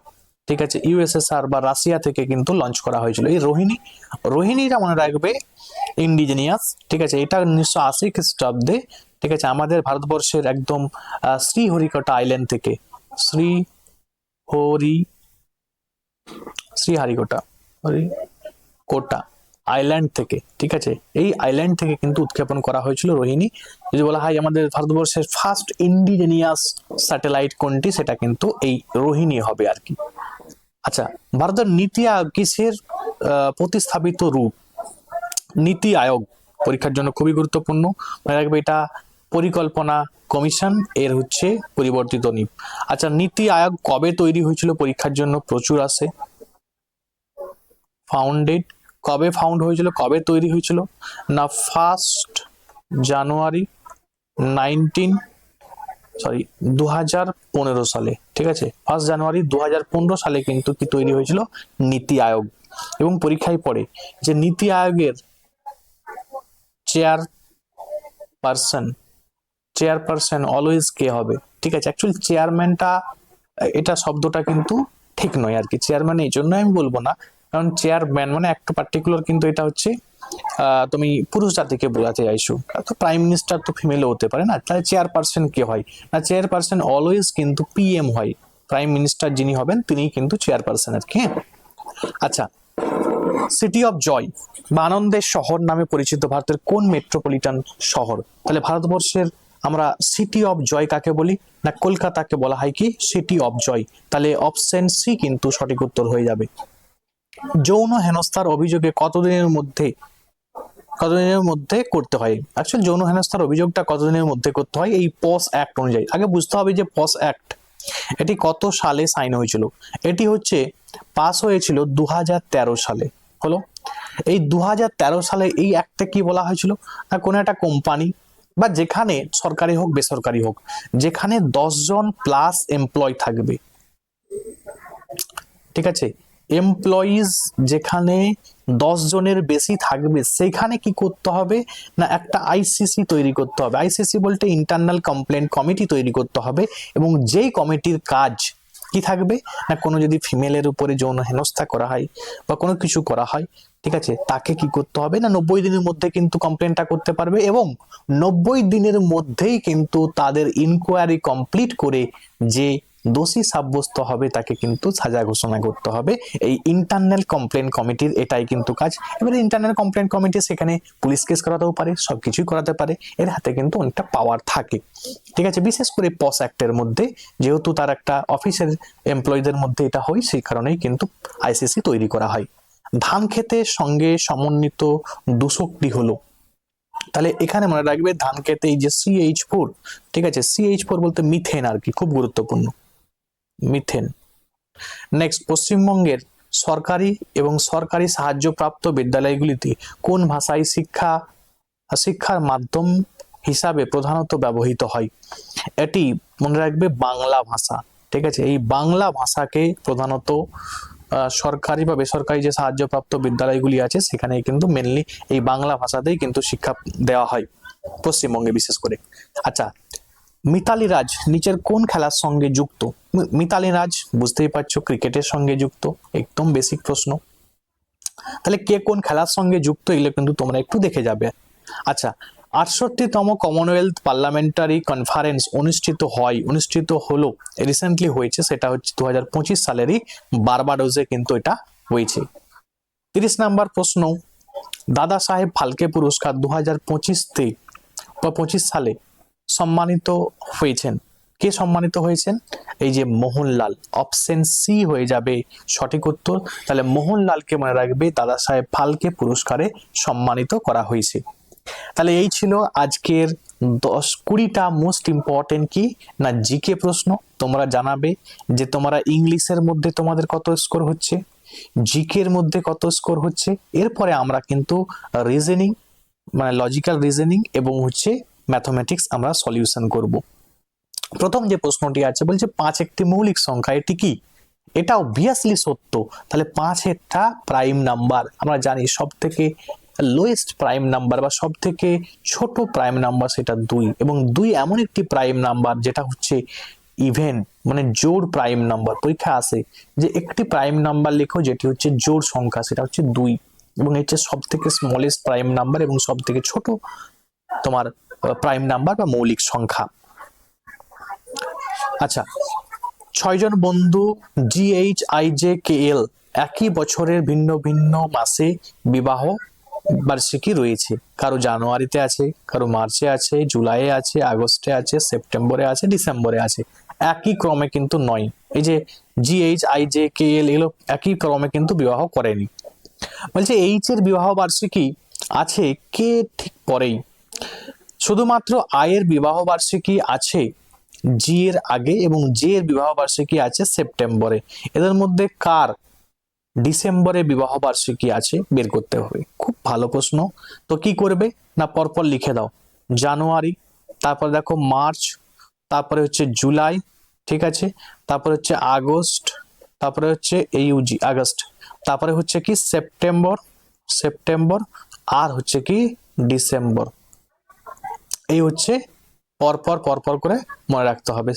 ঠিক আছে, ইউএসএসআর বা রাশিয়া থেকে কিন্তু লঞ্চ করা হয়েছিল। এই রোহিণীরা মনে রাখবে ইন্ডিজেনিয়াস। ঠিক আছে, এটা 1980 খ্রিস্টাব্দে, ঠিক আছে, আমাদের ভারতবর্ষের একদম শ্রীহরিকোটা আইল্যান্ড থেকে, শ্রীহরিকোটা আইল্যান্ড থেকে, ঠিক আছে, এই আইল্যান্ড থেকে কিন্তু উৎক্ষেপণ করা হয়েছিল রোহিণী। যদি বলা হয় আমাদের ভারতবর্ষের ফার্স্ট ইন্ডিজেনিয়াস স্যাটেলাইট কোনটি, সেটা কিন্তু এই রোহিণী হবে আর কি। আচ্ছা, ভারতের নীতি আয়োগ কিসের প্রতিস্থাপিত রূপ? নীতি আয়োগ পরীক্ষার জন্য খুবই গুরুত্বপূর্ণ, মনে রাখবে এটা পরিকল্পনা কমিশন এর হচ্ছে পরিবর্তিত রূপ। আচ্ছা, নীতি আয়োগ কবে তৈরি হয়েছিল? পরীক্ষার জন্য প্রচুর আসে। ফাউন্ডেড, কবে ফাউন্ড হয়েছিল, কবে তৈরি হয়েছিল? না 1 জানুয়ারি 2015 সালে। ঠিক আছে, 1 জানুয়ারি 2015 সালে কিন্তু কি তৈরি হয়েছিল? নীতি আয়োগ। এবং পরীক্ষায় পড়ে যে নীতি আয়োগের চেয়ারপারসন অলওয়েজ কে হবে? ঠিক আছে, অ্যাকচুয়ালি চেয়ারম্যানটা, এটা শব্দটা কিন্তু ঠিক নয় আর কি। চেয়ারম্যান এই জন্য আমি বলবো না, কারণ চেয়ারম্যান মানে একটা পার্টিকুলার, কিন্তু এটা হচ্ছে তুমি পুরুষ জাতিকে বোঝাতে চাইছো। তো প্রাইম মিনিস্টার তো ফিমেলও হতে পারে না, তাহলে চেয়ারপারসন কে হয় না? চেয়ারপারসন অলওয়েজ কিন্তু পিএম হয়, প্রাইম মিনিস্টার যিনি হবেন তিনি কিন্তু চেয়ারপারসন আর কি। আচ্ছা, সিটি অফ জয় বা আনন্দের শহর নামে পরিচিত ভারতের কোন মেট্রোপলিটন শহর? তাহলে ভারতবর্ষের আমরা সিটি অফ জয় কাকে বলি? না কলকাতাকে বলা হয় কি সিটি অফ জয়। তাহলে অপশন সি কিন্তু সঠিক উত্তর হয়ে যাবে। যৌন হেনস্থার অভিযোগে কতদিনের মধ্যে করতে হয়? অ্যাকচুয়ালি যৌন হেনস্থার অভিযোগটা কতদিনের মধ্যে করতে হয় এই পস অ্যাক্ট অনুযায়ী? আগে বুঝতে হবে যে পস অ্যাক্ট এটি কত সালে সাইন হয়েছিল। এটি হচ্ছে পাস হয়েছিল 2013 সালে। হলো এই 2013 সালে এই অ্যাক্টে কি বলা হয়েছিল না কোনো একটা কোম্পানি বা যেখানে সরকারি হোক বেসরকারি হোক যেখানে 10 জন প্লাস এমপ্লয় থাকবে, ঠিক আছে, এমপ্লয়িজ যেখানে 10 জনের বেশি থাকবে সেখানে কি করতে হবে না একটা আইসিসি তৈরি করতে হবে। আইসিসি বলতে ইন্টারনাল কমপ্লেন্ট কমিটি তৈরি করতে হবে এবং যেই কমিটির কাজ কি থাকবে না কোনো যদি ফিমেলের উপরে যৌন হেনস্থা করা হয় বা কোনো কিছু করা হয়, ঠিক আছে, তাকে কি করতে হবে না 90 দিনের মধ্যে কিন্তু কমপ্লেনটা করতে পারবে এবং 90 দিনের মধ্যেই কিন্তু তাদের ইনকোয়ারি কমপ্লিট করে যে দোষী সাব্যস্ত হবে তাকে কিন্তু সাজা ঘোষণা করতে হবে। এই ইন্টারনাল কমপ্লেন কমিটির এটাই কিন্তু কাজ। এবারে ইন্টারনাল কমপ্লেন কমিটি সেখানে পুলিশ কেস করাতেও পারে, সবকিছুই করাতে পারে, এর হাতে কিন্তু অনেকটা পাওয়ার থাকে, ঠিক আছে। বিশেষ করে পস অ্যাক্টের মধ্যে যেহেতু তার একটা অফিসের এমপ্লয়ীদের মধ্যে এটা হয় সেই কারণেই কিন্তু আইসিসি তৈরি করা হয়। ধান ক্ষেতের সঙ্গে সমন্বিত দূষকটি হলো, তাহলে এখানে মনে রাখবে ধান ক্ষেতে এই যে CH4, ঠিক আছে, CH4 বলতে মিথেন আর কি, খুব গুরুত্বপূর্ণ মিথেন। নেক্সট, পশ্চিমবঙ্গের সরকারি এবং সরকারি সাহায্যপ্রাপ্ত বিদ্যালয়গুলিতে কোন ভাষায় শিক্ষার মাধ্যম হিসাবে প্রধানত ব্যবহৃত হয়? এটি মনে রাখবে বাংলা ভাষা, ঠিক আছে। এই বাংলা ভাষাকে প্রধানত সরকারি বা বেসরকারি যে সাহায্যপ্রাপ্ত বিদ্যালয়গুলি আছে সেখানে কিন্তু মেনলি এই বাংলা ভাষাতেই কিন্তু শিক্ষা দেওয়া হয় পশ্চিমবঙ্গে বিশেষ করে। আচ্ছা, মিতালি রাজ নিচের কোন খেলার সঙ্গে যুক্ত? মিতালি রাজ বুঝতেই পারছো ক্রিকেটের সঙ্গে যুক্ত, একদম বেসিক প্রশ্ন। তাহলে কে কোন খেলার সঙ্গে যুক্ত এগুলো কিন্তু তোমরা একটু দেখে যাবে। আচ্ছা, 68তম কমনওয়েলথ পার্লামেন্টারি কনফারেন্স অনুষ্ঠিত হলো রিসেন্টলি হয়েছে, সেটা হচ্ছে 2025 সালেরই বারবাডোসে কিন্তু এটা হয়েছে। 30 নাম্বার প্রশ্ন, দাদা সাহেব ফালকে পুরস্কার 2025 সালে সম্মানিত হয়েছেন, কে সম্মানিত হয়েছেন? এই যে মোহনলাল, অপশন সি হয়ে যাবে সঠিক উত্তর। তাহলে মোহনলালকে মনে রাখবে দাদা সাহেব ফালকে পুরস্কারে সম্মানিত করা হয়েছে। তাহলে এই ছিল আজকের 10-20টা মোস্ট ইম্পর্টেন্ট কি না জিকে প্রশ্ন। তোমরা জানাবে যে তোমরা ইংলিশের মধ্যে তোমাদের কত স্কোর হচ্ছে, জিকের মধ্যে কত স্কোর হচ্ছে। এরপরে আমরা কিন্তু রিজনিং মানে লজিক্যাল রিজনিং এবং হচ্ছে ম্যাথমেটিক্স আমরা সলিউশন করব। প্রথম যে প্রশ্নটি আছে বলছে 5 একটি মৌলিক সংখ্যা, এটি কি? এটা অবভিয়াসলি সত্য। তাহলে 5 একটা প্রাইম নাম্বার, আমরা জানি সব থেকে লোয়েস্ট প্রাইম নাম্বার বা সব থেকে ছোট প্রাইম নাম্বার সেটা 2 এবং 2 এমন একটি প্রাইম নাম্বার যেটা হচ্ছে ইভেন মানে জোড় প্রাইম নাম্বার। পরীক্ষা আসে যে একটি প্রাইম নাম্বার লেখো যেটি হচ্ছে জোড় সংখ্যা, সেটা হচ্ছে 2 এবং হচ্ছে সব থেকে স্মলেস্ট প্রাইম নাম্বার এবং সব থেকে ছোট তোমার প্রাইম নাম্বার বা মৌলিক সংখ্যা। আচ্ছা, 6 জন বন্ধু GHIJKL একই বছরের ভিন্ন ভিন্ন মাসে বিবাহ বার্ষিকী রয়েছে। কারো জানুয়ারিতে আছে, কারো মার্চে আছে, জুলাইয়ে আছে, আগস্টে আছে, সেপ্টেম্বরে আছে, ডিসেম্বরে আছে, একই ক্রমে কিন্তু নয়। এই যে GHIJKL এগুলো একই ক্রমে কিন্তু বিবাহ করেনি। বলছে এইচ এর বিবাহ বার্ষিকী আছে কে ঠিক পরেই, শুধুমাত্র আয়ের বিবাহ বার্ষিকী আছে জি এর আগে এবং জে এর বিবাহ বার্ষিকী আছে সেপ্টেম্বরে। এদের মধ্যে কার ডিসেম্বরে বিবাহ বার্ষিকী আছে বের করতে হবে। খুব ভালো প্রশ্ন। তো কি করবে না পরপর লিখে দাও, জানুয়ারি, তারপর দেখো মার্চ, তারপরে হচ্ছে জুলাই, ঠিক আছে, তারপরে হচ্ছে আগস্ট, তারপরে হচ্ছে ইউজি আগস্ট, তারপরে হচ্ছে কি সেপ্টেম্বর আর হচ্ছে কি ডিসেম্বর। এই হচ্ছে পরপর পরপর করে মনে রাখতে হবে।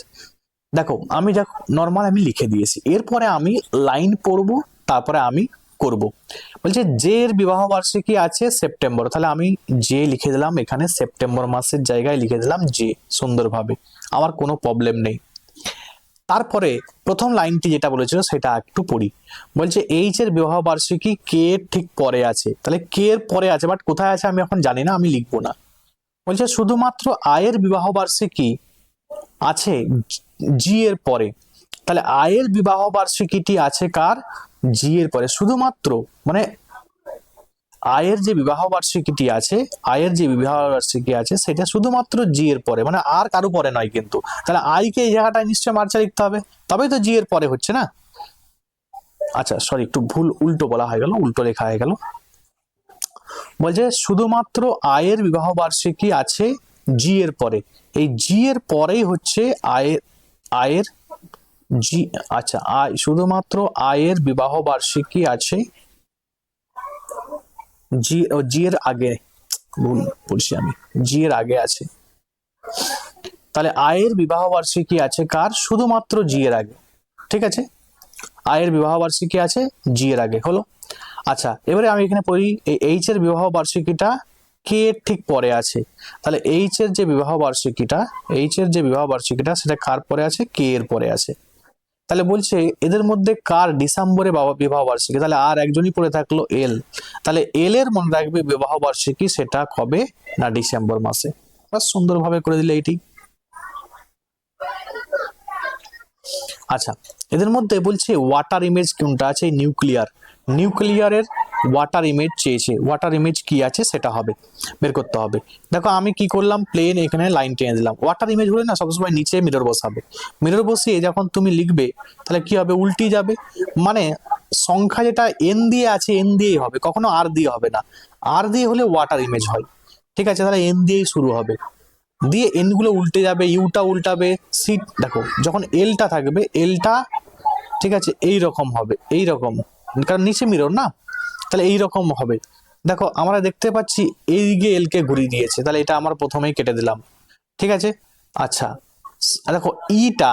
দেখো আমি যা নর্মাল আমি লিখে দিয়েছি, এরপরে আমি লাইন পড়বো, তারপরে আমি করব। বলছে জে এর বিবাহ বার্ষিকী আছে সেপ্টেম্বর, তাহলে আমি জে লিখে দিলাম এখানে, সেপ্টেম্বর মাসের জায়গায় লিখে দিলাম জে সুন্দরভাবে, আমার কোনো প্রবলেম নেই। তারপরে প্রথম লাইনটি যেটা বলেছিল সেটা একটু পড়ি। বলছে এইচ এর বিবাহ বার্ষিকী কে ঠিক পরে আছে, তাহলে কে এর পরে আছে, বাট কোথায় আছে আমি এখন জানি না, আমি লিখবো না। বলছে শুধুমাত্র আয়ের বিবাহ বার্ষিকী আছে জি এর পরে। তাহলে আয়ের বিবাহ বার্ষিকীটি আছে কার? জি এর পরে। শুধুমাত্র মানে আয়ের যে বিবাহ বার্ষিকীটি আছে, আয়ের যে বিবাহ বার্ষিকী আছে সেটা শুধুমাত্র জি এর পরে, মানে আর কারো পরে নয় কিন্তু। তাহলে আইকে এই জায়গাটায় নিশ্চয় মার্চা লিখতে হবে, তবেই তো জি এর পরে হচ্ছে না। আচ্ছা সরি, একটু ভুল উল্টো বলা হয়ে গেল, উল্টো লেখা হয়ে গেল। বলছে শুধুমাত্র আয়ের বিবাহ বার্ষিকী আছে জি এর পরে। এই জি এর পরেই হচ্ছে আয়ের, আয়ের জি, আচ্ছা আয়, শুধুমাত্র আয়ের বিবাহ বার্ষিকী আছে জি, ও জি এর আগে, ভুল বলছি আমি, জি এর আগে আছে। তাহলে আয়ের বিবাহ বার্ষিকী আছে কার? শুধুমাত্র জি এর আগে। ঠিক আছে, আয়ের বিবাহ বার্ষিকী আছে জি এর আগে, হলো। আচ্ছা এবারে আমি এখানে পড়ি, এই এইচ এর বিবাহ বার্ষিকীটা কে এর ঠিক পরে আছে। তাহলে এইচ এর যে বিবাহ বার্ষিকীটা, এইচ এর যে বিবাহ বার্ষিকীটা সেটা কার পরে আছে? কে এর পরে আছে। তাহলে বলছে এদের মধ্যে কার ডিসেম্বরে বিবাহ বার্ষিকী? তাহলে আর একজনই পড়ে থাকলো এল। তাহলে এল এর মনে রাখবে বিবাহ বার্ষিকী সেটা কবে? না ডিসেম্বর মাসে। বাস সুন্দরভাবে করে দিলে এইটি। আচ্ছা এদের মধ্যে বলছে ওয়াটার ইমেজ কোনটা আছে? নিউক্লিয়ার। নিউক্লিয়ারের ওয়াটার ইমেজ চেয়েছে, ওয়াটার ইমেজ কি আছে সেটা হবে, বের করতে হবে। দেখো আমি কি করলাম, প্লেন এখানে লাইন টেনে দিলাম। ওয়াটার ইমেজ হলে না সবসময় নিচে মিরর বসাবে, মিরর বসিয়ে যখন তুমি লিখবে তাহলে কি হবে? উল্টি যাবে। মানে সংখ্যা যেটা এন দিয়ে আছে এন দিয়েই হবে, কখনো আর দিয়ে হবে না। আর দিয়ে হলে ওয়াটার ইমেজ হয়, ঠিক আছে? তাহলে এন দিয়েই শুরু হবে, দিয়ে এন গুলো উল্টে যাবে, ইউটা উল্টাবে, সি দেখো যখন এলটা থাকবে এলটা, ঠিক আছে এই রকম হবে, এই রকম, কারণ নিচে মিরর না, তাহলে এই রকম হবে। দেখো আমরা দেখতে পাচ্ছি এই দিকে এল কে ঘুরিয়ে দিয়েছে, তাহলে এটা আমার প্রথমেই কেটে দিলাম, ঠিক আছে। আচ্ছা দেখো ইটা,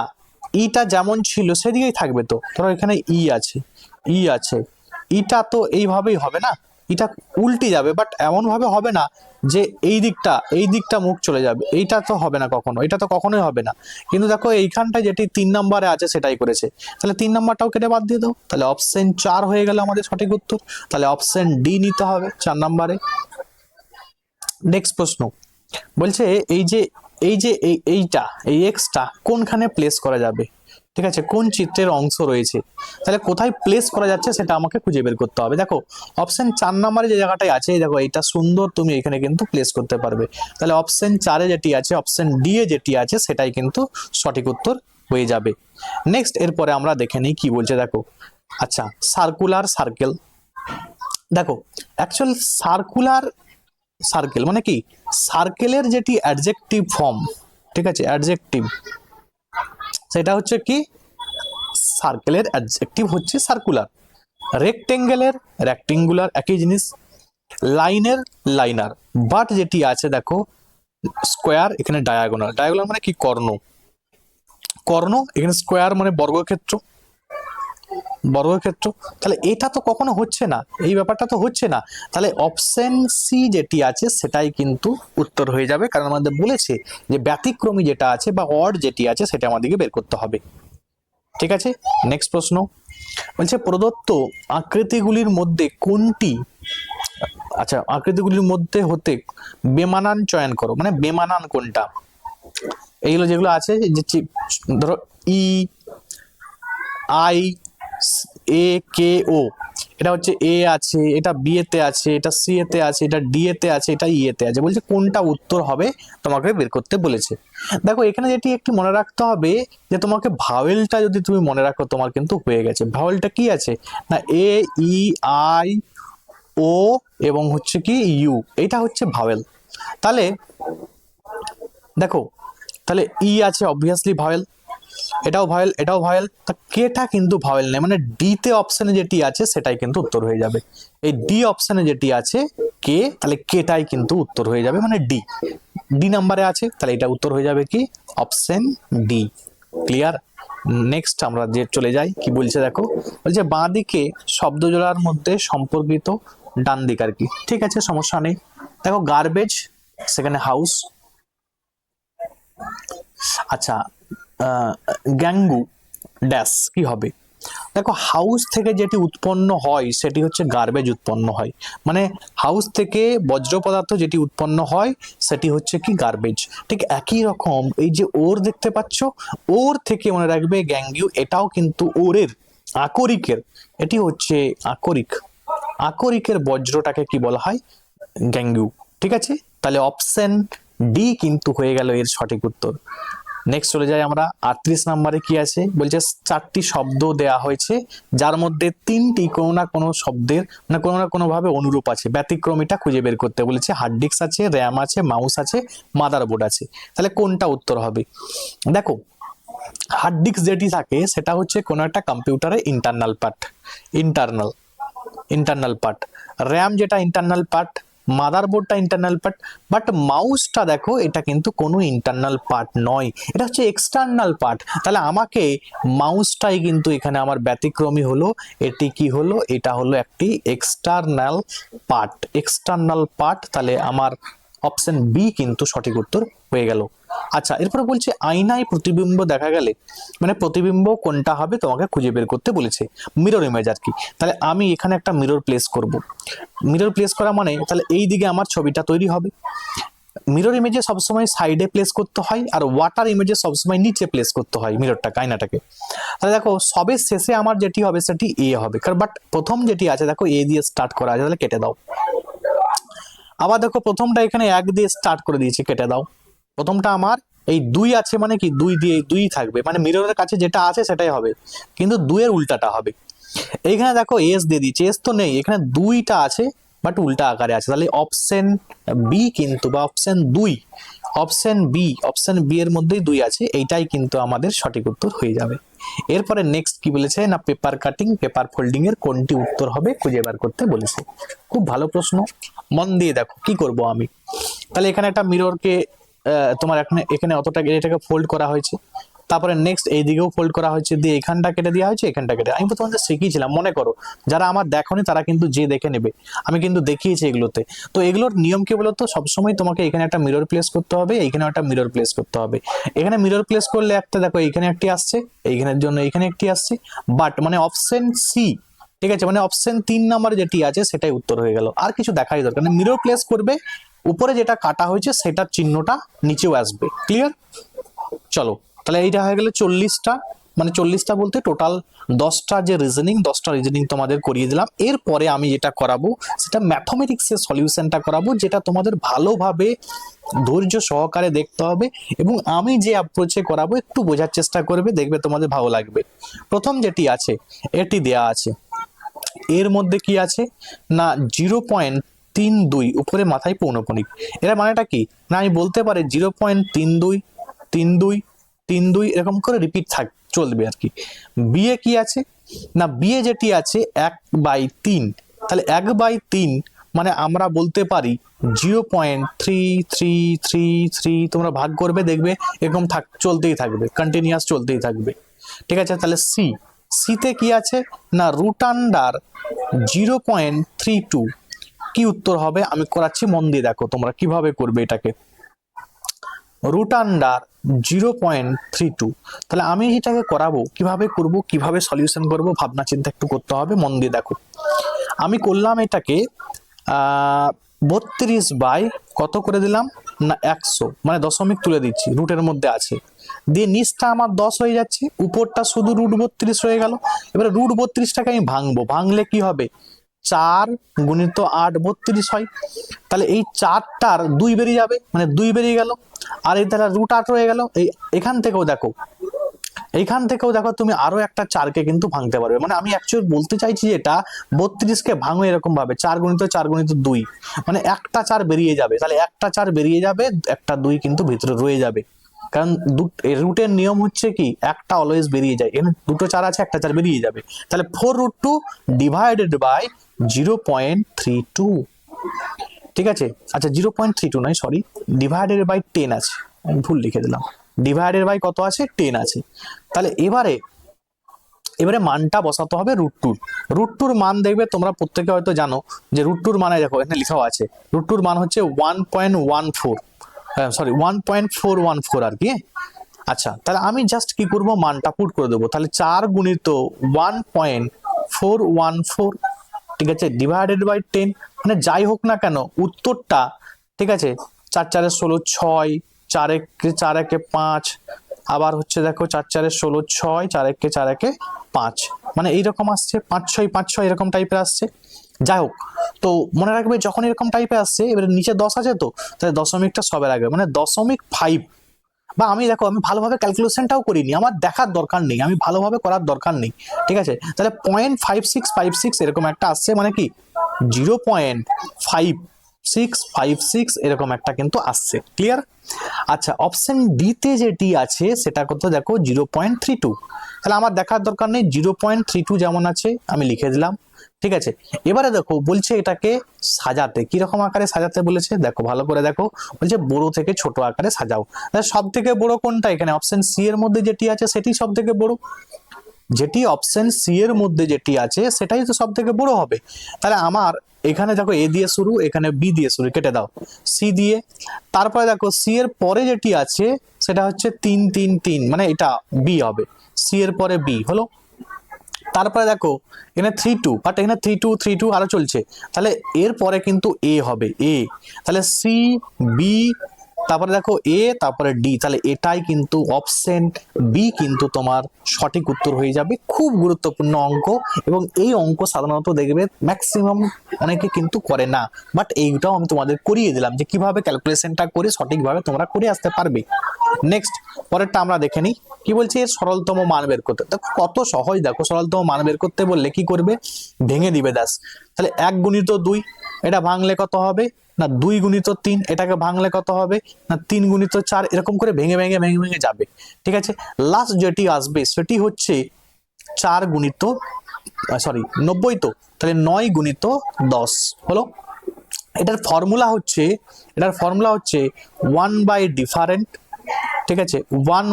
ইটা যেমন ছিল সেদিকেই থাকবে, তো ধরো এখানে ই আছে, ই আছে, ইটা তো এইভাবেই হবে না, এটা উল্টে যাবে, বাট এমন ভাবে হবে না যে এই দিকটা মুখ চলে যাবে, এইটা তো হবে না কখনো, এটা তো কখনোই হবে না। কিন্তু দেখো এইখানটা যেটি 3 নম্বরে আছে সেটাই করেছে, তাহলে 3 নম্বরটাও কেটে বাদ দিয়ে দাও, তাহলে অপশন 4 হয়ে গেল আমাদের সঠিক উত্তর। তাহলে অপশন ডি নিতে হবে 4 নম্বরে। নেক্সট প্রশ্ন বলছে এইটা এই এক্সটা কোনখানে প্লেস করা যাবে, ঠিক আছে? কোন চিত্রের অংশ রয়েছে, তাহলে কোথায় প্লেস করা যাচ্ছে সেটা আমাকে খুঁজে বের করতে হবে। দেখো অপশন 4 নম্বরে যে জায়গাটায় আছে, দেখো এটা সুন্দর, তুমি এখানে কিন্তু প্লেস করতে পারবে। তাহলে অপশন 4-এ যেটি আছে, অপশন ডি এ যেটি আছে সেটাই কিন্তু সঠিক উত্তর হয়ে যাবে। নেক্সট এরপরে আমরা দেখে নিই কি বলছে, দেখো আচ্ছা সার্কুলার সার্কেল। দেখো অ্যাকচুয়াল সার্কুলার সার্কেল মানে কি? সার্কেলের যেটি অ্যাডজেক্টিভ ফর্ম, ঠিক আছে, অ্যাডজেক্টিভ, সেটা হচ্ছে কি? সার্কেলের অ্যাডজেক্টিভ হচ্ছে সার্কুলার। রেক্টেঙ্গেলের রেক্টেঙ্গুলার, একই জিনিস। লাইনের লাইনার। বাট যেটি আছে দেখো স্কোয়ার, এখানে ডায়াগোনাল, ডায়াগোনাল মানে কি? কর্ণ, কর্ণ, এখানে স্কোয়ার মানে বর্গক্ষেত্র, বর্গক্ষেত্র। তাহলে এটা তো কখনো হচ্ছে না, এই ব্যাপারটা তো হচ্ছে না, তাহলে অপশন সি যেটি আছে সেটাই কিন্তু উত্তর হয়ে যাবে, কারণ আমাদের বলেছে যে ব্যতিক্রমী যেটা আছে বা অড যেটি আছে সেটা আমাদেরকে বের করতে হবে। ঠিক আছে, নেক্সট প্রশ্ন বলছে প্রদত্ত আকৃতিগুলির মধ্যে কোনটি, আচ্ছা আকৃতিগুলির মধ্যে হতে বেমানান চয়ন করো, মানে বেমানান কোনটা? এইগুলো যেগুলো আছে যে ধরো ই, আই, এ, কে, ও, এটা হচ্ছে এ আছে, এটা বি এতে আছে, এটা সি এতে আছে, এটা ডি এতে আছে, এটা ই এতে আছে, বলছে কোনটা উত্তর হবে তোমাকে বের করতে বলেছে। দেখো এখানে যেটি একটি মনে রাখতে হবে যে তোমাকে ভাওয়েলটা যদি তুমি মনে রাখো তোমার কিন্তু হয়ে গেছে। ভাওয়েলটা কি আছে না? এ, ই, আই, ও এবং হচ্ছে কি ইউ, এটা হচ্ছে ভাওয়েল। তাহলে দেখো, তাহলে ই আছে অবভিয়াসলি ভাওয়েল, এটাও ভাওয়েল, এটাও ভাওয়েল, তা কেটা কিন্তু ভাওয়েল নেই, মানে ডি তে অপশনে যেটি আছে সেটাই কিন্তু উত্তর হয়ে যাবে। এই ডি অপশনে যেটি আছে কে, তাহলে কেটাই কিন্তু উত্তর হয়ে যাবে, মানে ডি, ডি নাম্বারে আছে, তাহলে এটা উত্তর হয়ে যাবে কি? Option D. ক্লিয়ার? নেক্সট আমরা যে চলে যাই, কি বলছে দেখো, বলছে বাঁ দিকে শব্দ জোড়ার মধ্যে সম্পর্কিত ডান দিক আর কি, ঠিক আছে সমস্যা নেই। দেখো গার্বেজ, সেখানে হাউস। আচ্ছা গ্যাঙ্গু ড্যাশ কি হবে? দেখো হাউস থেকে যেটি উৎপন্ন হয় সেটি হচ্ছে গার্বেজ উৎপন্ন হয়, মানে হাউস থেকে বজ্র পদার্থ যেটি উৎপন্ন হয় সেটি হচ্ছে কি গার্বেজ। ঠিক একই রকম এই যে ওর দেখতে পাচ্ছ, ওর থেকে মনে রাখবে গ্যাঙ্গিউ, এটাও কিন্তু ওরের আকরিকের, এটি হচ্ছে আকরিক, আকরিকের বজ্রটাকে কি বলা হয়, গ্যাঙ্গিউ। ঠিক আছে, তাহলে অপশন ডি কিন্তু হয়ে গেল এর সঠিক উত্তর। নেক্সট চলে যাই আমরা 38 নম্বরে কি আছে, বলছে 4টি শব্দ দেয়া হয়েছে যার মধ্যে 3টি কোনো না কোনো শব্দের মানে কোনো না কোনো ভাবে অনুরূপ আছে, ব্যতিক্রমীটা খুঁজে বের করতে বলেছে। হার্ড ডিস্ক আছে, র্যাম আছে, মাউস আছে, মাদারবোর্ড আছে, তাহলে কোনটা উত্তর হবে? দেখো হার্ড ডিস্ক যেটি থাকে সেটা হচ্ছে কোনো একটা কম্পিউটারের internal part, internal internal part. RAM যেটা ইন্টারনাল পার্ট, মাদারবোর্ডটা ইন্টারনাল পার্ট, বাট মাউসটা দেখো এটা কিন্তু কোনো ইন্টারনাল পার্ট নয়, এটা হচ্ছে এক্সটার্নাল পার্ট। তাহলে আমাকে মাউসটাই কিন্তু এখানে আমার ব্যতিক্রমী হলো, এটি কি হলো, এটা হলো একটি এক্সটার্নাল পার্ট, এক্সটার্নাল পার্ট। তাহলে আমার অপশন বি কিন্তু সঠিক উত্তর হয়ে গেল। আচ্ছা, এরপরে বলছে আয়নায় প্রতিবিম্ব দেখা গেলে, মানে প্রতিবিম্ব কোনটা হবে তোমাকে খুঁজে বের করতে বলেছে, মিরর ইমেজ আর কি। তাহলে আমি এখানে একটা মিরর প্লেস করব, মিরর প্লেস করা মানে তাহলে এই দিকে আমার ছবিটা তৈরি হবে। মিরর ইমেজে সবসময় সাইডে প্লেস করতে হয়, আর ওয়াটার ইমেজে সবসময় নিচে প্লেস করতে হয় মিররটা, আয়নাটাকে। তাহলে দেখো সবে শেষে আমার যেটি হবে সেটি এ হবে, কারণ বাট প্রথম যেটি আছে দেখো এ দিয়ে স্টার্ট করা আছে, তাহলে কেটে দাও। আবার দেখো প্রথমটা এখানে 1 দিয়ে স্টার্ট করে দিয়েছি, কেটে দাও। প্রথমটা আমার এই 2 আছে মানে কি 2 দিয়ে 2 থাকবে, মানে মিররের কাছে যেটা আছে সেটাই হবে, কিন্তু 2 এর উল্টাটা হবে। এইখানে দেখো এস দিয়ে দিয়েছি, এস তো নেই, এখানে 2টা আছে বাট উল্টা আকারে আছে, তাহলে অপশন বি কিন্তু, বা অপশন 2, অপশন বি এর মধ্যেই 2 আছে, এইটাই কিন্তু আমাদের সঠিক উত্তর হয়ে যাবে। এরপরে নেক্সট কি বলেছে না, পেপার কাটিং পেপার ফোল্ডিং এর কোনটি উত্তর হবে খুঁজে বার করতে বলেছে। খুব ভালো প্রশ্ন, মন দিয়ে দেখো কি করব আমি। তাহলে এখানে একটা মিররকে তোমার এখানে এখানে অতটা এটাকে ফোল্ড করা হয়েছে, তারপরে নেক্সট এই দিকেও ফোল্ড করা হয়েছে, দিয়ে এখানটা কেটে দেওয়া হয়েছে, এখানটা কেটে। আমি তো তোমাদের শিখিয়েছিলাম মনে করো, যারা আমার দেখোনি তারা কিন্তু যে দেখে নেবে, আমি কিন্তু দেখিয়েছি এগুলোতে। তো এগুলোর নিয়ম কি বলতো, সবসময় তোমাকে এখানে একটা মিরর প্লেস করতে হবে, এইখানে একটা মিরর প্লেস করতে হবে। এখানে মিরর প্লেস করলে একটা দেখো এইখানে একটি আসছে, এইখানের জন্য এইখানে একটি আসছে, বাট মানে অপশন সি, ঠিক আছে, মানে অপশন 3 নাম্বার যেটি আছে সেটাই উত্তর হয়ে গেল। আর কিছু দেখাই দরকার নেই, মিরর প্লেস করবে, উপরে যেটা কাটা হয়েছে সেটার চিহ্নটা নিচেও আসবে। ক্লিয়ার? চলো, তাহলে এইটা হয়ে গেল 40টা, মানে 40টা বলতে টোটাল 10টা যে রিজনিং তোমাদের করিয়ে দিলাম। এরপরে আমি যেটা করাবো সেটা ম্যাথমেটিক্সের সলিউশনটা করাবো, যেটা তোমাদের ভালোভাবে ধৈর্য সহকারে দেখতে হবে, এবং আমি যে অ্যাপ্রোচে করাবো একটু বোঝার চেষ্টা করবে, দেখবে তোমাদের ভালো লাগবে। প্রথম যেটি আছে এটি দেয়া আছে, এর মধ্যে কি আছে না 0.32 উপরে মাথায় পৌনঃপুনিক। এর মানেটা কি না, আমি বলতে পারি 0.32 32 32 এরকম করে রিপিট চলবে আর কি। বিয়ে কি আছে না, বিয়ে যেটি আছে 1/3, তাহলে 1/3 মানে আমরা বলতে পারি 0.3333, তোমরা ভাগ করবে দেখবে এরকম চলতেই থাকবে, কন্টিনিউয়াস চলতেই থাকবে। ঠিক আছে, তাহলে সিতে কি আছে না √, 0.32, কি উত্তর হবে আমি করাচ্ছি, মন দিয়ে দেখো তোমরা কিভাবে করবে এটাকে। √0.32, তাহলে আমি এটাকে করাবো কিভাবে করব, কিভাবে সলিউশন করব, ভাবনা চিন্তা একটু করতে হবে, মন দিয়ে দেখো। আমি করলাম এটাকে 32 বাই কত করে দিলাম না 100, মানে দশমিক তুলে দিচ্ছি, রুটের মধ্যে আছে, দিয়ে নিচটা আমার 10 হয়ে যাচ্ছে, উপরটা শুধু √32 হয়ে গেল। এবারে √32টাকে আমি ভাঙবো, ভাঙলে কি হবে 4 গুণিত 8 32 হয়, তাহলে এই 4টার 2 বেরিয়ে যাবে, মানে 2 বেরিয়ে গেল, আর এই তাহলে √8 রয়ে গেল। এখান থেকেও দেখো তুমি আরো একটা 4কে কিন্তু ভাঙতে পারবে, মানে আমি অ্যাকচুয়ালি বলতে চাইছি এটা 32কে ভাঙো এরকম ভাবে 4 গুণিত 4 গুণিত 2, মানে একটা 4 বেরিয়ে যাবে, তাহলে একটা 4 বেরিয়ে যাবে, একটা 2 কিন্তু ভিতরে রয়ে যাবে, কারণ রুটের নিয়ম হচ্ছে কি একটা অলওয়েজ বেরিয়ে যায়, এখানে দুটো 4 আছে, একটা 4 বেরিয়ে যাবে, তাহলে 4√2 ডিভাইডেড বাই 0.32। ঠিক আছে, আচ্ছা 0.32 নয়, সরি, ডিভাইডেড বাই 10 আছে, আমি ভুল লিখে দিলাম, ডিভাইডেড বাই কত আছে 10 আছে। তাহলে এবারে মানটা বসাতে হবে √2 মান দেখবে তোমরা প্রত্যেকে হয়তো জানো যে √2 মানে দেখো এখানে লেখাও আছে, √2 মান হচ্ছে 1.14, সরি 1.414 আর কি। আচ্ছা, তাহলে আমি জাস্ট কি করব, মানটা পুট করে দেবো। তাহলে 4 গুণিত 1.414, ঠিক আছে, ডিভাইডেড বাই 10, মানে যাই হোক না কেন উত্তরটা, ঠিক আছে, 4 4 16 6, 4 একে 5, আবার হচ্ছে দেখো 4 4 16 6, 4 একে 5, মানে এইরকম আসছে, 5 6 5 6 এরকম টাইপের আসছে। যাই হোক, তো মনে রাখবে যখন এরকম টাইপের আসছে, এবারে নিচে 10 আছে, তো তাহলে দশমিকটা সবার আগে, মানে 0.5, বা আমি দেখো আমি ভালোভাবে ক্যালকুলেশনটাও করিনি, আমার দেখার দরকার নেই, আমি ভালোভাবে করার দরকার নেই, ঠিক আছে। তাহলে 0.5656 এরকম একটা আসছে, মানে কি 0.5656 এরকম একটা কিন্তু আসছে। ক্লিয়ার? আচ্ছা, অপশন ডি তে যেটি আছে সেটা কত দেখো 0.32, তাহলে আমার দেখার দরকার নেই, 0.32 যেমন আছে আমি লিখে দিলাম, ঠিক আছে। এবারে দেখো বলছে এটাকে সাজাতে, কিরকম আকারে সাজাতে বলেছে, দেখো ভালো করে দেখো, বলছে বড় থেকে ছোট আকারে সাজাও। সব থেকে বড় কোনটা, এখানে অপশন সি এর মধ্যে যেটি আছে সেটি সব থেকে বড়, যেটি অপশন সি এর মধ্যে যেটি আছে সেটাই তো সব থেকে বড় হবে। তাহলে আমার এখানে দেখো এ দিয়ে শুরু, এখানে বি দিয়ে শুরু, কেটে দাও সি দিয়ে, তারপরে দেখো সি এর পরে যেটি আছে সেটা হচ্ছে 3 3 3, মানে এটা বি হবে, সি এর পরে বি হলো। তারপরে দেখো এখানে 3 2, বাট এখানে 3 2 3 2 আরো চলছে, তাহলে এর পরে কিন্তু এ হবে, এ, তাহলে সি বি, তারপরে দেখো এ, তারপরে ডি, তাহলে এটাই কিন্তু অপশন বি কিন্তু তোমার সঠিক উত্তর হয়ে যাবে। খুব গুরুত্বপূর্ণ অঙ্ক, এবং এই অঙ্ক সাধারণত দেখবে ম্যাক্সিমাম অনেকে কিন্তু করে না, বাট এইটাও আমি তোমাদের করিয়ে দিলাম যে কিভাবে ক্যালকুলেশনটা করে সঠিকভাবে তোমরা করে আসতে পারবে। নেক্সট, পরেরটা আমরা দেখে নিই, কি বলছে এর সরলতম মান বের করতে। দেখো কত সহজ, দেখো সরলতম মান বের করতে বললে কি করবে, ভেঙে দিবে দাস। তাহলে 1 গুণিত 2, এটা ভাঙলে কত হবে না 2 গুণিত 3, এটাকে ভাঙলে কত হবে না 3 গুণিত 4, এরকম করে ভেঙে ভেঙে ভেঙে ভেঙে যাবে, ঠিক আছে। লাস্ট যেটি আসবে সেটি হচ্ছে 4 গুণিত 90, তো তাহলে 9 গুণিত 10 হলো। এটার ফর্মুলা হচ্ছে 1 বাই ডিফারেন্ট, ঠিক আছে, 1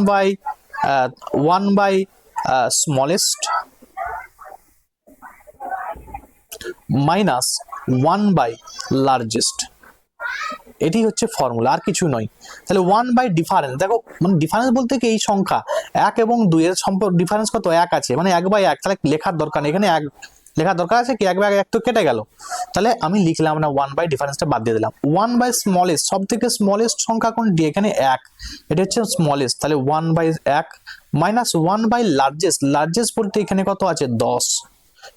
by smallest minus 1 by largest, এটি হচ্ছে ফর্মুলা, আর কিছু নয়। তাহলে 1 বাই ডিফারেন্স, দেখো মানে ডিফারেন্স বলতে কি এই সংখ্যা 1 এবং 2 এর সম্পর্ক ডিফারেন্স কত 1 আছে, মানে 1 বাই 1, তাহলে লেখার দরকার নেই, এখানে 1 লেখার দরকার আছে কি, 1 বাই 1 তো কেটে গেল, তাহলে আমি লিখলাম না 1 বাই ডিফারেন্সটা বাদ দিয়ে দিলাম। 1 বাই স্মলেস্ট, সব থেকে স্মলেস্ট সংখ্যা কোনটি, এখানে 1, এটা হচ্ছে স্মলেস্ট, তাহলে 1 by 1 minus 1 by largest, largest বলতে এখানে কত আছে 10,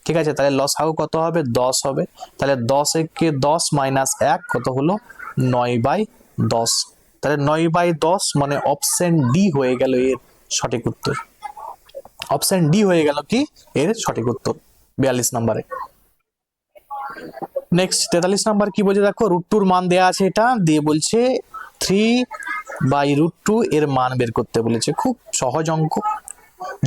ঠিক আছে, তাহলে লসাগু কত হবে 10 হবে, তাহলে 10 একে 10 মাইনাস 1 কত হলো 9 বাই 10, তাহলে 9 বাই 10 মানে অপশন ডি হয়ে গেল এর সঠিক উত্তর। অপশন ডি হয়ে গেল কি এর সঠিক উত্তর 42 নম্বরে। নেক্সট 43 নাম্বার কি বলছে দেখো, √2 মান দেয়া আছে, এটা দিয়ে বলছে 3 বাই √2 এর মান বের করতে বলেছে। খুব সহজ অঙ্ক,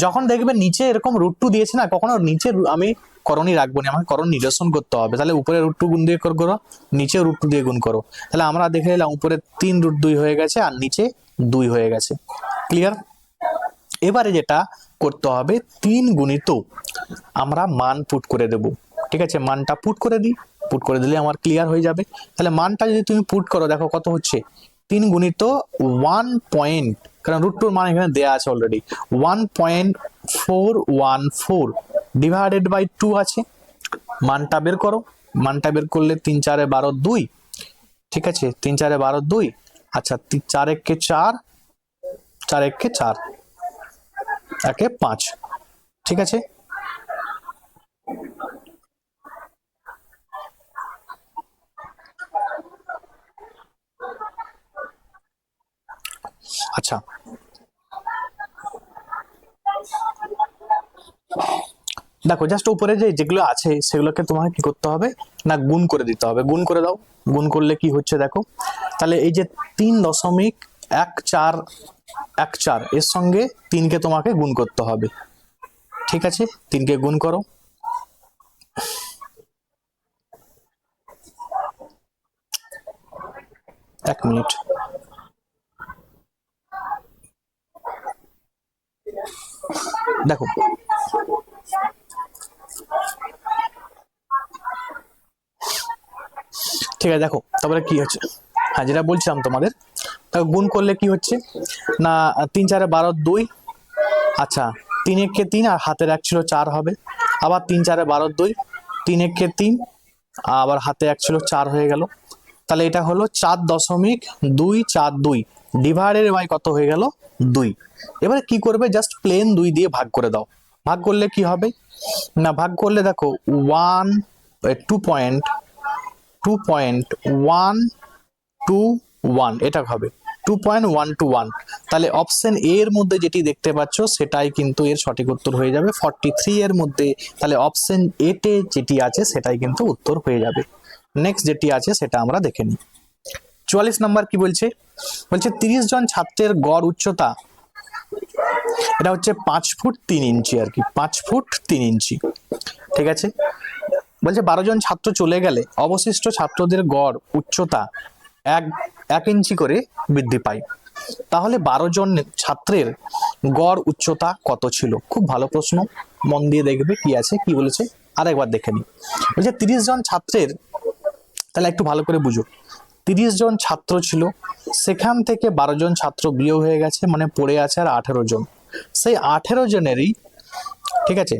যখন দেখবে নিচে এরকম √2 দিয়েছে না, কখনো নিচে আমি করণই রাখবো না, আমাকে করণ নিরসন করতে হবে, তাহলে উপরে √2 গুণ দিয়ে করো, নিচে √2 দিয়ে গুণ করো, তাহলে আমরা দেখে নিলাম উপরে 3√2 হয়ে গেছে আর নিচে 2 হয়ে গেছে। ক্লিয়ার? এবারে যেটা করতে হবে 3 গুণিত আমরা মান পুট করে দেব, ঠিক আছে, মানটা পুট করে দিই, পুট করে দিলে আমার ক্লিয়ার হয়ে যাবে। তাহলে মানটা যদি তুমি পুট করো দেখো কত হচ্ছে 3 গুণিত 1 পয়েন্ট, কারণ √2 মান এখানে দেয়া আছে অলরেডি, 1.414 ডিভাইডেড বাই 2 আছে, মানটা বের করো, মানটা বের করলে 3 4 12 2, ঠিক আছে, 3 4 12 2, আচ্ছা 4 একে 4, 4 একে 4, একে 5, ঠিক আছে। আচ্ছা, দেখো জাস্ট উপরে যেগুলো আছে সেগুলোকে তোমাকে কি করতে হবে না গুণ করে দিতে হবে, গুণ করে দাও, গুণ করলে কি হচ্ছে দেখো, তাহলে এই যে 3.1414 এর সঙ্গে 3 কে তোমাকে গুণ করতে হবে, ঠিক আছে, 3 কে গুণ করো, এক মিনিট, দেখো ঠিক আছে, দেখো তারপরে কি হচ্ছে, হ্যাঁ যেটা বলছিলাম তোমাদের গুণ করলে কি হচ্ছে না 3 4 12 2, আচ্ছা 3 1 3 আর হাতের এক ছিল 4 হবে, আবার 3 4 12 2, 3 1 3 আবার হাতে এক ছিল 4 হয়ে গেল। তাহলে এটা হলো 4.242 ডিভাইডেড বাই কত হয়ে গেল 2। এবারে কি করবে, জাস্ট প্লেন 2 দিয়ে ভাগ করে দাও। ভাগ করলে কি হবে না, ভাগ করলে দেখো 2.121 এটা হবে 2.121। তাহলে অপশন এ এর মধ্যে যেটি দেখতে পাচ্ছ সেটাই কিন্তু এর সঠিক উত্তর হয়ে যাবে 43 এর মধ্যে। তাহলে অপশন এ তে যেটি আছে সেটাই কিন্তু উত্তর হয়ে যাবে। নেক্সট যেটি আছে সেটা আমরা দেখে নিই। 44 নাম্বার কি বলছে, বলছে 30 জন ছাত্রের গড় উচ্চতা, এটা হচ্ছে 5 ফুট 3 ইঞ্চি আর কি, 5 ফুট 3 ইঞ্চি। ঠিক আছে, বলছে 12 জন ছাত্র চলে গেলে অবশিষ্ট ছাত্রদের গড় উচ্চতা 1 ইঞ্চি করে বৃদ্ধি পায়। তাহলে 12 জন ছাত্রের গড় উচ্চতা কত ছিল? খুব ভালো প্রশ্ন, মন দিয়ে দেখবে কি আছে কি বলেছে, আরেকবার দেখে নি। বলছে 30 জন ছাত্রের, তাহলে একটু ভালো করে বুঝো, 30 জন ছাত্র ছিল, সেখান থেকে 12 জন ছাত্র বিয়োগ হয়ে গেছে, মানে পড়ে আছে আর 18 জন। সেই 18 জনেরই, ঠিক আছে,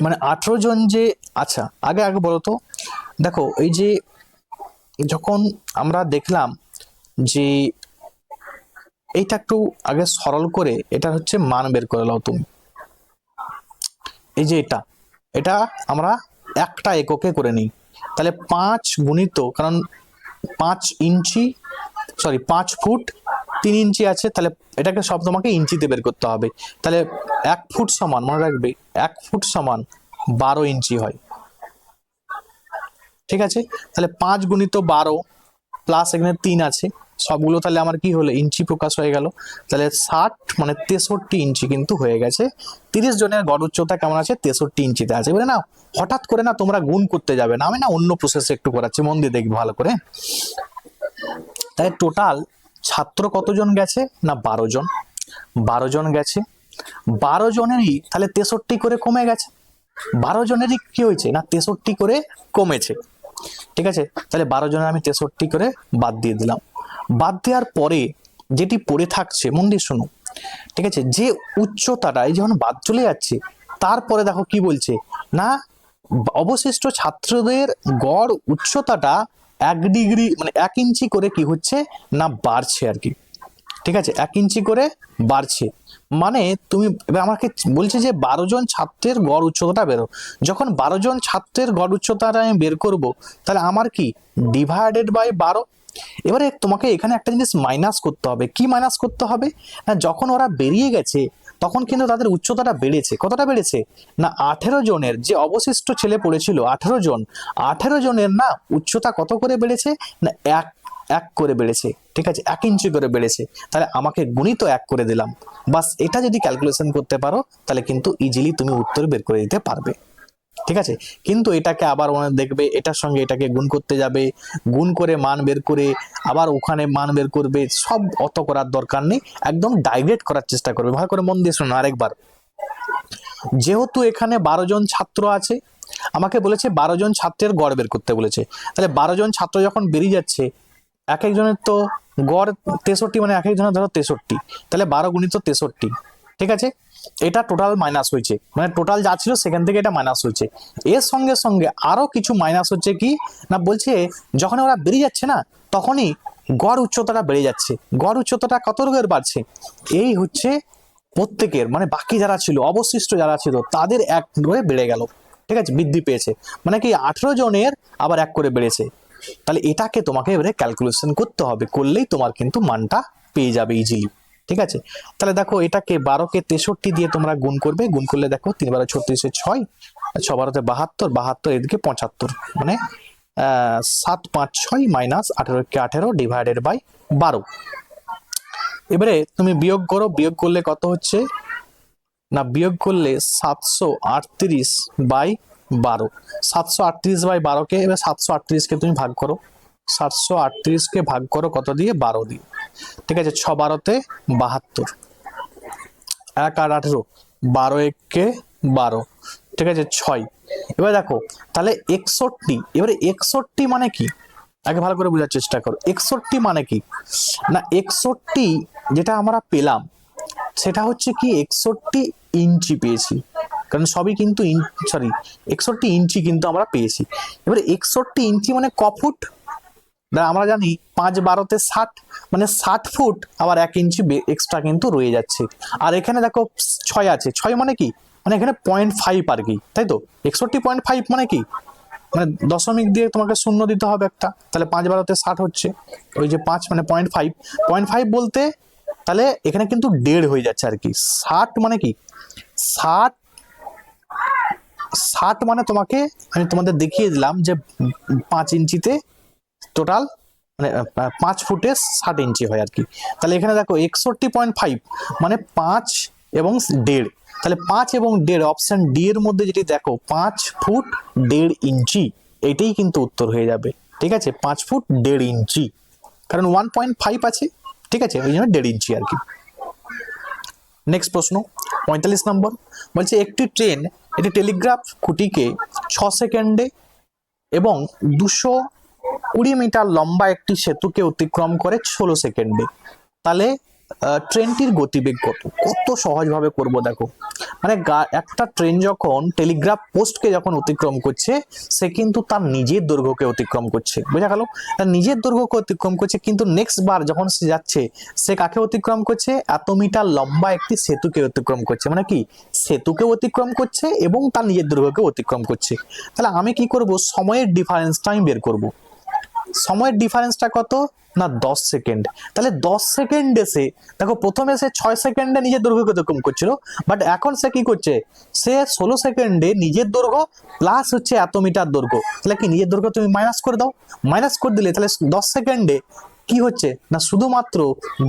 মানে 18 জন যে, আচ্ছা আগে আগে বলো তো, দেখো এই যে যখন আমরা দেখলাম যে এইটা একটু আগে সরল করে এটা হচ্ছে মান বের করে নাও তুমি। এই যে এটা এটা আমরা একটা এককে করে নিই, তাহলে 5 গুণিত, কারণ 5 ইঞ্চি, সরি 5 ফুট 3 ইঞ্চি আছে, তাহলে এটাকে সব তোমাকে ইঞ্চিতে বের করতে হবে। তাহলে 1 ফুট সমান, মনে রাখবে 1 ফুট সমান 12 ইঞ্চি হয়। ঠিক আছে, তাহলে 5 গুণিত 12 প্লাস এখানে 3 আছে, সবগুলো তাহলে আমার কি হলো ইঞ্চি প্রকাশ হয়ে গেল। তাহলে 60 মানে 63 ইঞ্চি কিন্তু হয়ে গেছে। 30 জনের গড় উচ্চতা কেমন আছে, 63 ইঞ্চিতে আছে। এবারে না হঠাৎ করে না তোমরা গুণ করতে যাবে না, আমি না অন্য প্রসেসে একটু করাচ্ছি, মন দিয়ে দেখবে ভালো করে। তাই টোটাল ছাত্র কতজন গেছে না 12 জন, 12 জন গেছে, 12 জনেরই তাহলে 63 করে কমে গেছে, 12 জনেরই কি হয়েছে না 63 করে কমেছে। ঠিক আছে, তাহলে 12 জনের আমি 63 করে বাদ দিয়ে দিলাম। বাদ দেওয়ার পরে যেটি পড়ে থাকছে, মন দিয়ে শোনো, ঠিক আছে, যে উচ্চতাটা এই যখন বাদ চলে যাচ্ছে, তারপরে দেখো কি বলছে না অবশিষ্ট ছাত্রদের গড় উচ্চতাটা 1 ডিগ্রি মানে 1 ইঞ্চি করে কি হচ্ছে না বাড়ছে আর কি। ঠিক আছে, 1 ইঞ্চি করে বাড়ছে, মানে তুমি এবার আমাকে বলছে যে 12 জন ছাত্রের গড় উচ্চতাটা বেরো। যখন 12 জন ছাত্রের গড় উচ্চতাটা আমি বের করব, তাহলে আমার কি ডিভাইডেড বাই 12। এবারে তোমাকে এখানে একটা জিনিস মাইনাস করতে হবে। কি মাইনাস করতে হবে না, যখন ওরা বেরিয়ে গেছে তখন কিন্তু তাদের উচ্চতাটা বেড়েছে। কতটা বেড়েছে না 18 জনের যে অবশিষ্ট ছেলে পড়েছিল 18 জন, 18 জনের না উচ্চতা কত করে বেড়েছে না 1 করে বেড়েছে। ঠিক আছে, 1 ইঞ্চি করে বেড়েছে, তাহলে আমাকে গুণিত 1 করে দিলাম। বাস এটা যদি ক্যালকুলেশন করতে পারো তাহলে কিন্তু ইজিলি তুমি উত্তর বের করে দিতে পারবে। ঠিক আছে, কিন্তু এটাকে আবার দেখবে এটার সঙ্গে এটাকে গুণ করতে যাবে, গুণ করে মান বের করে আবার ওখানে মান বের করবে, সব অত করার দরকার নেই, একদম ডাইরেক্ট করার চেষ্টা করবে। ভালো করে মন দিয়ে শোনো আরেকবার। যেহেতু এখানে 12 জন ছাত্র আছে, আমাকে বলেছে 12 জন ছাত্রের গড় বের করতে বলেছে, তাহলে 12 জন ছাত্র যখন বেরিয়ে যাচ্ছে, এক একজনের তো গড় 63, মানে এক একজনের ধরো 63, তাহলে 12 গুণিত 63। ঠিক আছে, এটা টোটাল মাইনাস হয়েছে, মানে টোটাল যা ছিল সেখান থেকে এটা মাইনাস হয়েছে। এর সঙ্গে সঙ্গে আরো কিছু মাইনাস হচ্ছে কি না, বলছে যখন ওরা বেরিয়ে যাচ্ছে না তখনই গড় উচ্চতাটা বেড়ে যাচ্ছে। গড় উচ্চতাটা কত রকমের বাড়ছে, এই হচ্ছে প্রত্যেকের, মানে বাকি যারা ছিল অবশিষ্ট যারা ছিল তাদের 1 করে বেড়ে গেল। ঠিক আছে, বৃদ্ধি পেয়েছে, মানে কি 18 জনের আবার 1 করে বেড়েছে। তাহলে এটাকে তোমাকে এবারে ক্যালকুলেশন করতে হবে, করলেই তোমার কিন্তু মানটা পেয়ে যাবে ইজিলি। ঠিক আছে, তাহলে দেখো এটাকে 12 কে 63 দিয়ে তোমরা গুণ করবে, গুণ করলে দেখো 3 12 36 6, 6 12 72, 72 এদিকে 75, মানে 7 5 6 মাইনাস 18 কে 18 ডিভাইডেড বাই 12। এবারে তুমি বিয়োগ করো, বিয়োগ করলে কত হচ্ছে না, বিয়োগ করলে 738 বাই 12, 738 বাই 12 কে এবার 738 কে তুমি ভাগ করো, 738 কে ভাগ করো কত দিয়ে 12 দিয়ে। ঠিক আছে, 6 12 তে 72, 1 আর 18, 12 1 কে 12, ঠিক আছে 6। এবার দেখো তাহলে 61, এবারে 61 মানে কি আগে ভালো করে বোঝার চেষ্টা করো। 61 মানে কি না, 61 যেটা আমরা পেলাম সেটা হচ্ছে কি 61 ইঞ্চি পেয়েছি, কারণ সবই কিন্তু সরি 61 ইঞ্চি কিন্তু আমরা পেয়েছি। এবারে 61 ইঞ্চি মানে ক ফুট, আমরা জানি 5×12 = 60, মানে 60 ফুট, আবার 1 ইঞ্চি এক্সট্রা কিন্তু রয়ে যাচ্ছে। আর এখানে দেখো 6 আছে, 6 মানে কি, মানে এখানে 0.5 আর কি, তাই তো। 61.5 মানে কি, মানে দশমিক দিয়ে তোমাকে শূন্য দিতে হবে একটা, তাহলে 5×12 = 60 হচ্ছে, ওই যে 5 মানে 0.5, 0.5 বলতে তাহলে এখানে কিন্তু 1.5 হয়ে যাচ্ছে আর কি। 60 মানে কি, 60 60 মানে তোমাকে আমি তোমাদের দেখিয়ে দিলাম যে 5 ইঞ্চিতে টোটাল, মানে 5 ফুটে 60 ইঞ্চি হয় আর কি। তাহলে এখানে দেখো 61.5 মানে 5 এবং 1.5, তাহলে 5 এবং 1.5 অপশন ডি এর মধ্যে যেটি দেখো 5 ফুট 1.5 ইঞ্চি, এটাই কিন্তু উত্তর হয়ে যাবে। ঠিক আছে, 5 ফুট 1.5 ইঞ্চি, কারণ 1.5 আছে, ঠিক আছে, ওই জন্য 1.5 ইঞ্চি আর কি। নেক্সট প্রশ্ন 45 নম্বর বলছে, একটি ট্রেন এটি টেলিগ্রাফ খুঁটিকে 6 সেকেন্ডে এবং 220 মিটার লম্বা একটি সেতুকে অতিক্রম করে 16 সেকেন্ডে, তাহলে ট্রেনটির গতিবেগ কত? কত সহজভাবে করব দেখো, মানে একটা ট্রেন যখন টেলিগ্রাফ পোস্টকে যখন অতিক্রম করছে, সে কিন্তু তার নিজের দৈর্ঘ্যকে অতিক্রম করছে, বোঝা গেল, তার নিজের দৈর্ঘ্যকে অতিক্রম করছে, কিন্তু নেক্সট বার যখন সে যাচ্ছে সে কাকে অতিক্রম করছে? এত মিটার লম্বা একটি সেতুকে অতিক্রম করছে, মানে কি সেতুকে অতিক্রম করছে এবং তার নিজের দৈর্ঘ্যকে অতিক্রম করছে। তাহলে আমি কি করব, সময়ের ডিফারেন্সটা আমি বের করব। সময়ের ডিফারেন্সটা কত না 10 সেকেন্ড। তাহলে 10 সেকেন্ড এসে দেখো, প্রথমে সে 6 সেকেন্ডে নিজের দৈর্ঘ্য অতিক্রম করছিল, বাট এখন সে কি করছে, সে 16 সেকেন্ডে নিজের দৈর্ঘ্য প্লাস হচ্ছে এত মিটার দৈর্ঘ্য, তাহলে কি নিজের দৈর্ঘ্য তুমি মাইনাস করে দাও, মাইনাস করে দিলে তাহলে 10 সেকেন্ডে কি হচ্ছে না শুধুমাত্র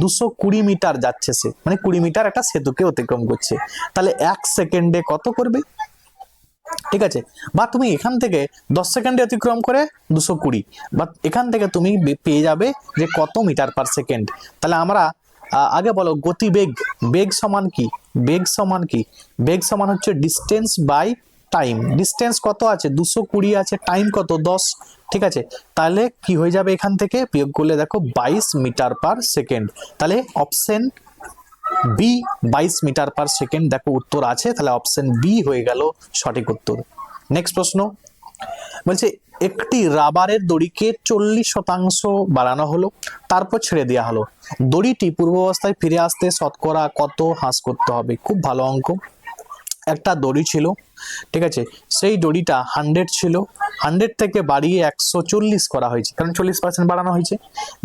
220 মিটার যাচ্ছে সে, মানে 20 মিটার একটা সেতুকে অতিক্রম করছে। তাহলে 1 সেকেন্ডে কত করবে? ঠিক আছে, বা তুমি এখান থেকে 10 সেকেন্ডে অতিক্রম করে 220, বা এখান থেকে তুমি পেয়ে যাবে যে কত মিটার পার সেকেন্ড। তাহলে আমরা আগে বলো গতিবেগ, বেগ সমান কি, বেগ সমান কি, বেগ সমান হচ্ছে ডিস্টেন্স বাই টাইম। ডিস্টেন্স কত আছে 220 আছে, টাইম কত 10, ঠিক আছে, তাহলে কি হয়ে যাবে এখান থেকে বিয়োগ করলে দেখো 22 মিটার পার সেকেন্ড। তাহলে option B 22 metre per second দেখো উত্তর আছে, তাহলে অপশন বি হয়ে গেল সঠিক উত্তর। নেক্সট প্রশ্ন বলছে, একটি রাবারের দড়িকে 40% বাড়ানো হলো, তারপর ছেড়ে দেওয়া হলো, দড়িটি পূর্বাবস্থায় ফিরে আসতে শতকরা কত হ্রাস করতে হবে? খুব ভালো অঙ্ক। একটা দড়ি ছিল, ঠিক আছে, সেই দড়িটা 100 ছিল, 100 থেকে বাড়িয়ে 140 করা হয়েছে, কারণ 40% বাড়ানো হয়েছে।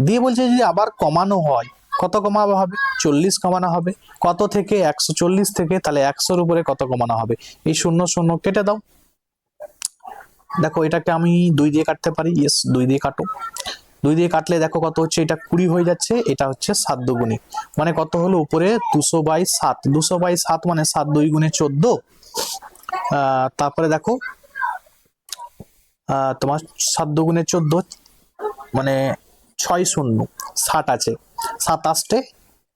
দিয়ে বলছে যদি আবার কমানো হয়, কত কমানো হবে? 40 কমানো হবে। কত থেকে? 140 থেকে, তাহলে 100-র উপরে কত কমানো হবে? এই 0 0 কেটে দাও। দেখো এটাকে আমি 2 দিয়ে কাটতে পারি, ইয়েস 2 দিয়ে কাটো। 2 দিয়ে কাটলে দেখো কত হচ্ছে, এটা 20 হয়ে যাচ্ছে, এটা হচ্ছে 7 দুগুণে, মানে কত হলো উপরে 200/7, 200/7 মানে 7 2 গুণে 14। তারপরে দেখো তোমার 7 দুগুণে 14 মানে 6 0 60 আছে, 7 8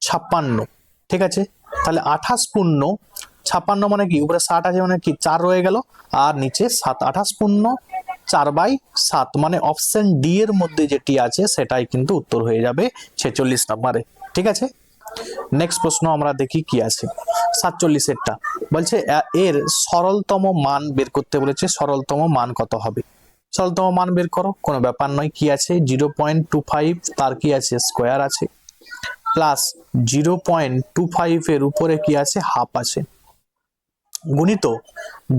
56, ঠিক আছে, তাহলে 28 পূর্ণ 56 মানে কি, উপরে 60 আছে মানে কি 4 রয়ে গেল, আর নিচে 7, 28 পূর্ণ 4/7, মানে অপশন ডি এর মধ্যে যেটি আছে সেটাই কিন্তু উত্তর হয়ে যাবে 46 নম্বরে। ঠিক আছে, নেক্সট প্রশ্ন আমরা দেখি কি আছে 47 বলছে, এর সরলতম মান বের করতে বলেছে, সরলতম মান কত হবে? সরলতম মান বের করো, কোনো ব্যাপার নয়। কি আছে 0.25, তার কি আছে স্কোয়ার আছে, প্লাস 0.25 এর উপরে কি আছে হাফ আছে, গুণিত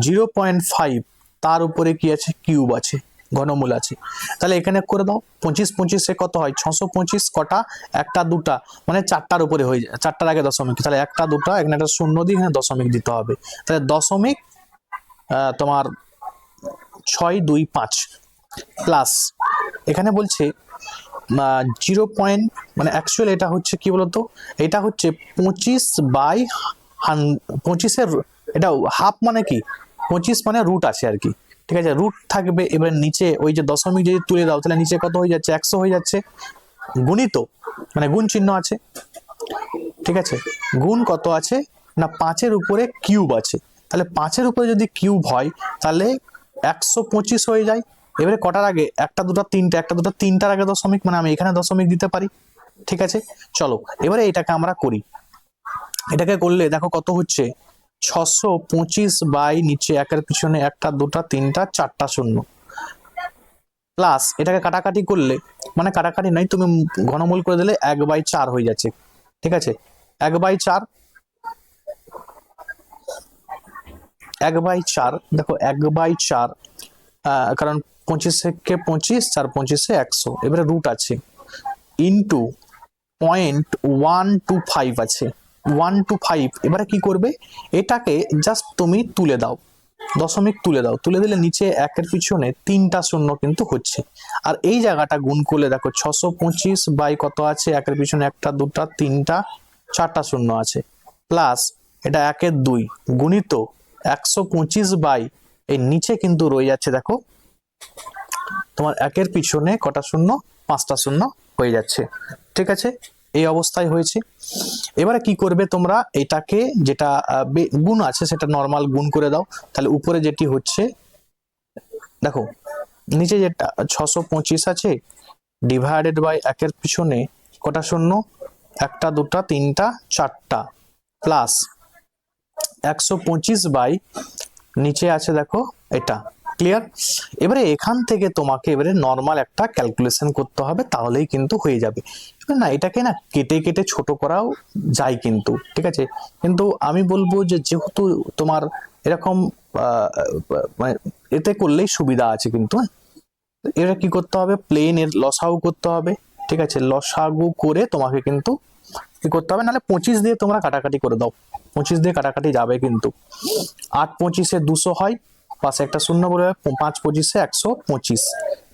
0.5 তার উপরে কি আছে কিউব আছে, ঘনমূল আছে। তাহলে এখানে করে দাও, 25 25 কত হয় 625, কটা একটা দুটা মানে 4টার উপরে হয়ে যায়, 4টার আগে দশমিক, তাহলে একটা দুটা এখানে একটা শূন্য দিয়ে এখানে দশমিক দিতে হবে, তাহলে দশমিক তোমার 625 প্লাস এখানে বলছে 0. মানে অ্যাকচুয়ালি এটা হচ্ছে কি বলতো, এটা হচ্ছে 25/25 এটা হাফ মানে কি 25 মানে রুট আছে আর কি, ঠিক আছে, রুট থাকবে। এবার নিচে ওই যে দশমিক যদি তুলে দাও তাহলে নিচে কত হয়ে যাচ্ছে 100 হয়ে যাচ্ছে, গুণিত মানে গুণ চিহ্ন আছে, ঠিক আছে, গুণ কত আছে না 5-এর উপরে কিউব আছে, তাহলে 5-এর উপরে যদি কিউব হয় তাহলে 125 হয়ে যায়, এবারে কটার আগে, একটা দুটো তিনটা, একটা দুটো তিনটার আগে দশমিক, মানে আমি এখানে দশমিক দিতে পারি। ঠিক আছে, চলো এবারে এটাকে আমরা করি। এটাকে করলে দেখো কত হচ্ছে, 625 বাই নিচে একের পিছনে একটা দুটা তিনটা চারটা শূন্য, প্লাস এটাকে কাটাকাটি করলে, মানে কাটাকাটি নাই, তুমি ঘনমূল করে দিলে 1/4 হয়ে যাচ্ছে। ঠিক আছে, 1/4, 1/4, দেখো 1/4, কারণ 25 কে 25, 4 25 100, এবারে রুট আছে, ইন্টু 0.125 আছে, 125। এবারে কি করবে, এটাকে জাস্ট তুমি তুলে দাও, দশমিক তুলে দাও, তুলে দিলে নিচে একের পিছনে তিনটা শূন্য কিন্তু হচ্ছে। আর এই জায়গাটা গুণ করলে দেখো 625 বাই কত আছে, একের পিছনে একটা দুটা তিনটা চারটা শূন্য আছে, প্লাস এটা 1/2 গুণিত 125 বাই এই নিচে কিন্তু রয়ে যাচ্ছে, দেখো তোমার একের পিছনে কটা শূন্য, 5টা শূন্য হয়ে যাচ্ছে। ঠিক আছে, এই অবস্থায় হয়েছে। এবারে কি করবে তোমরা, এটাকে যেটা গুণ আছে সেটা নর্মাল গুণ করে দাও, তাহলে উপরে যেটি হচ্ছে দেখো, নিচে যেটা 625 আছে ডিভাইডেড বাই একের পিছনে কটা শূন্য, একটা দুটা তিনটা চারটা, প্লাস 125 বাই নিচে আছে দেখো এটা। ক্লিয়ার? এবারে এখান থেকে তোমাকে এবারে নর্মাল একটা ক্যালকুলেশন করতে হবে, তাহলেই কিন্তু হয়ে যাবে। না এটাকে না কেটে কেটে ছোট করাও যায় কিন্তু, ঠিক আছে, কিন্তু আমি বলবো যে যেহেতু তোমার এরকম মানে এতে করলেই সুবিধা আছে কিন্তু। এটা কি করতে হবে, প্লেন এর লসাগু করতে হবে। ঠিক আছে, লসাগু করে তোমাকে কিন্তু কি করতে হবে, নাহলে 25 দিয়ে তোমরা কাটাকাটি করে দাও, 25 দিয়ে কাটাকাটি যাবে কিন্তু। 8 25-এ 200 হয়, পাশে একটা শূন্য বলে 5 25-এ 125।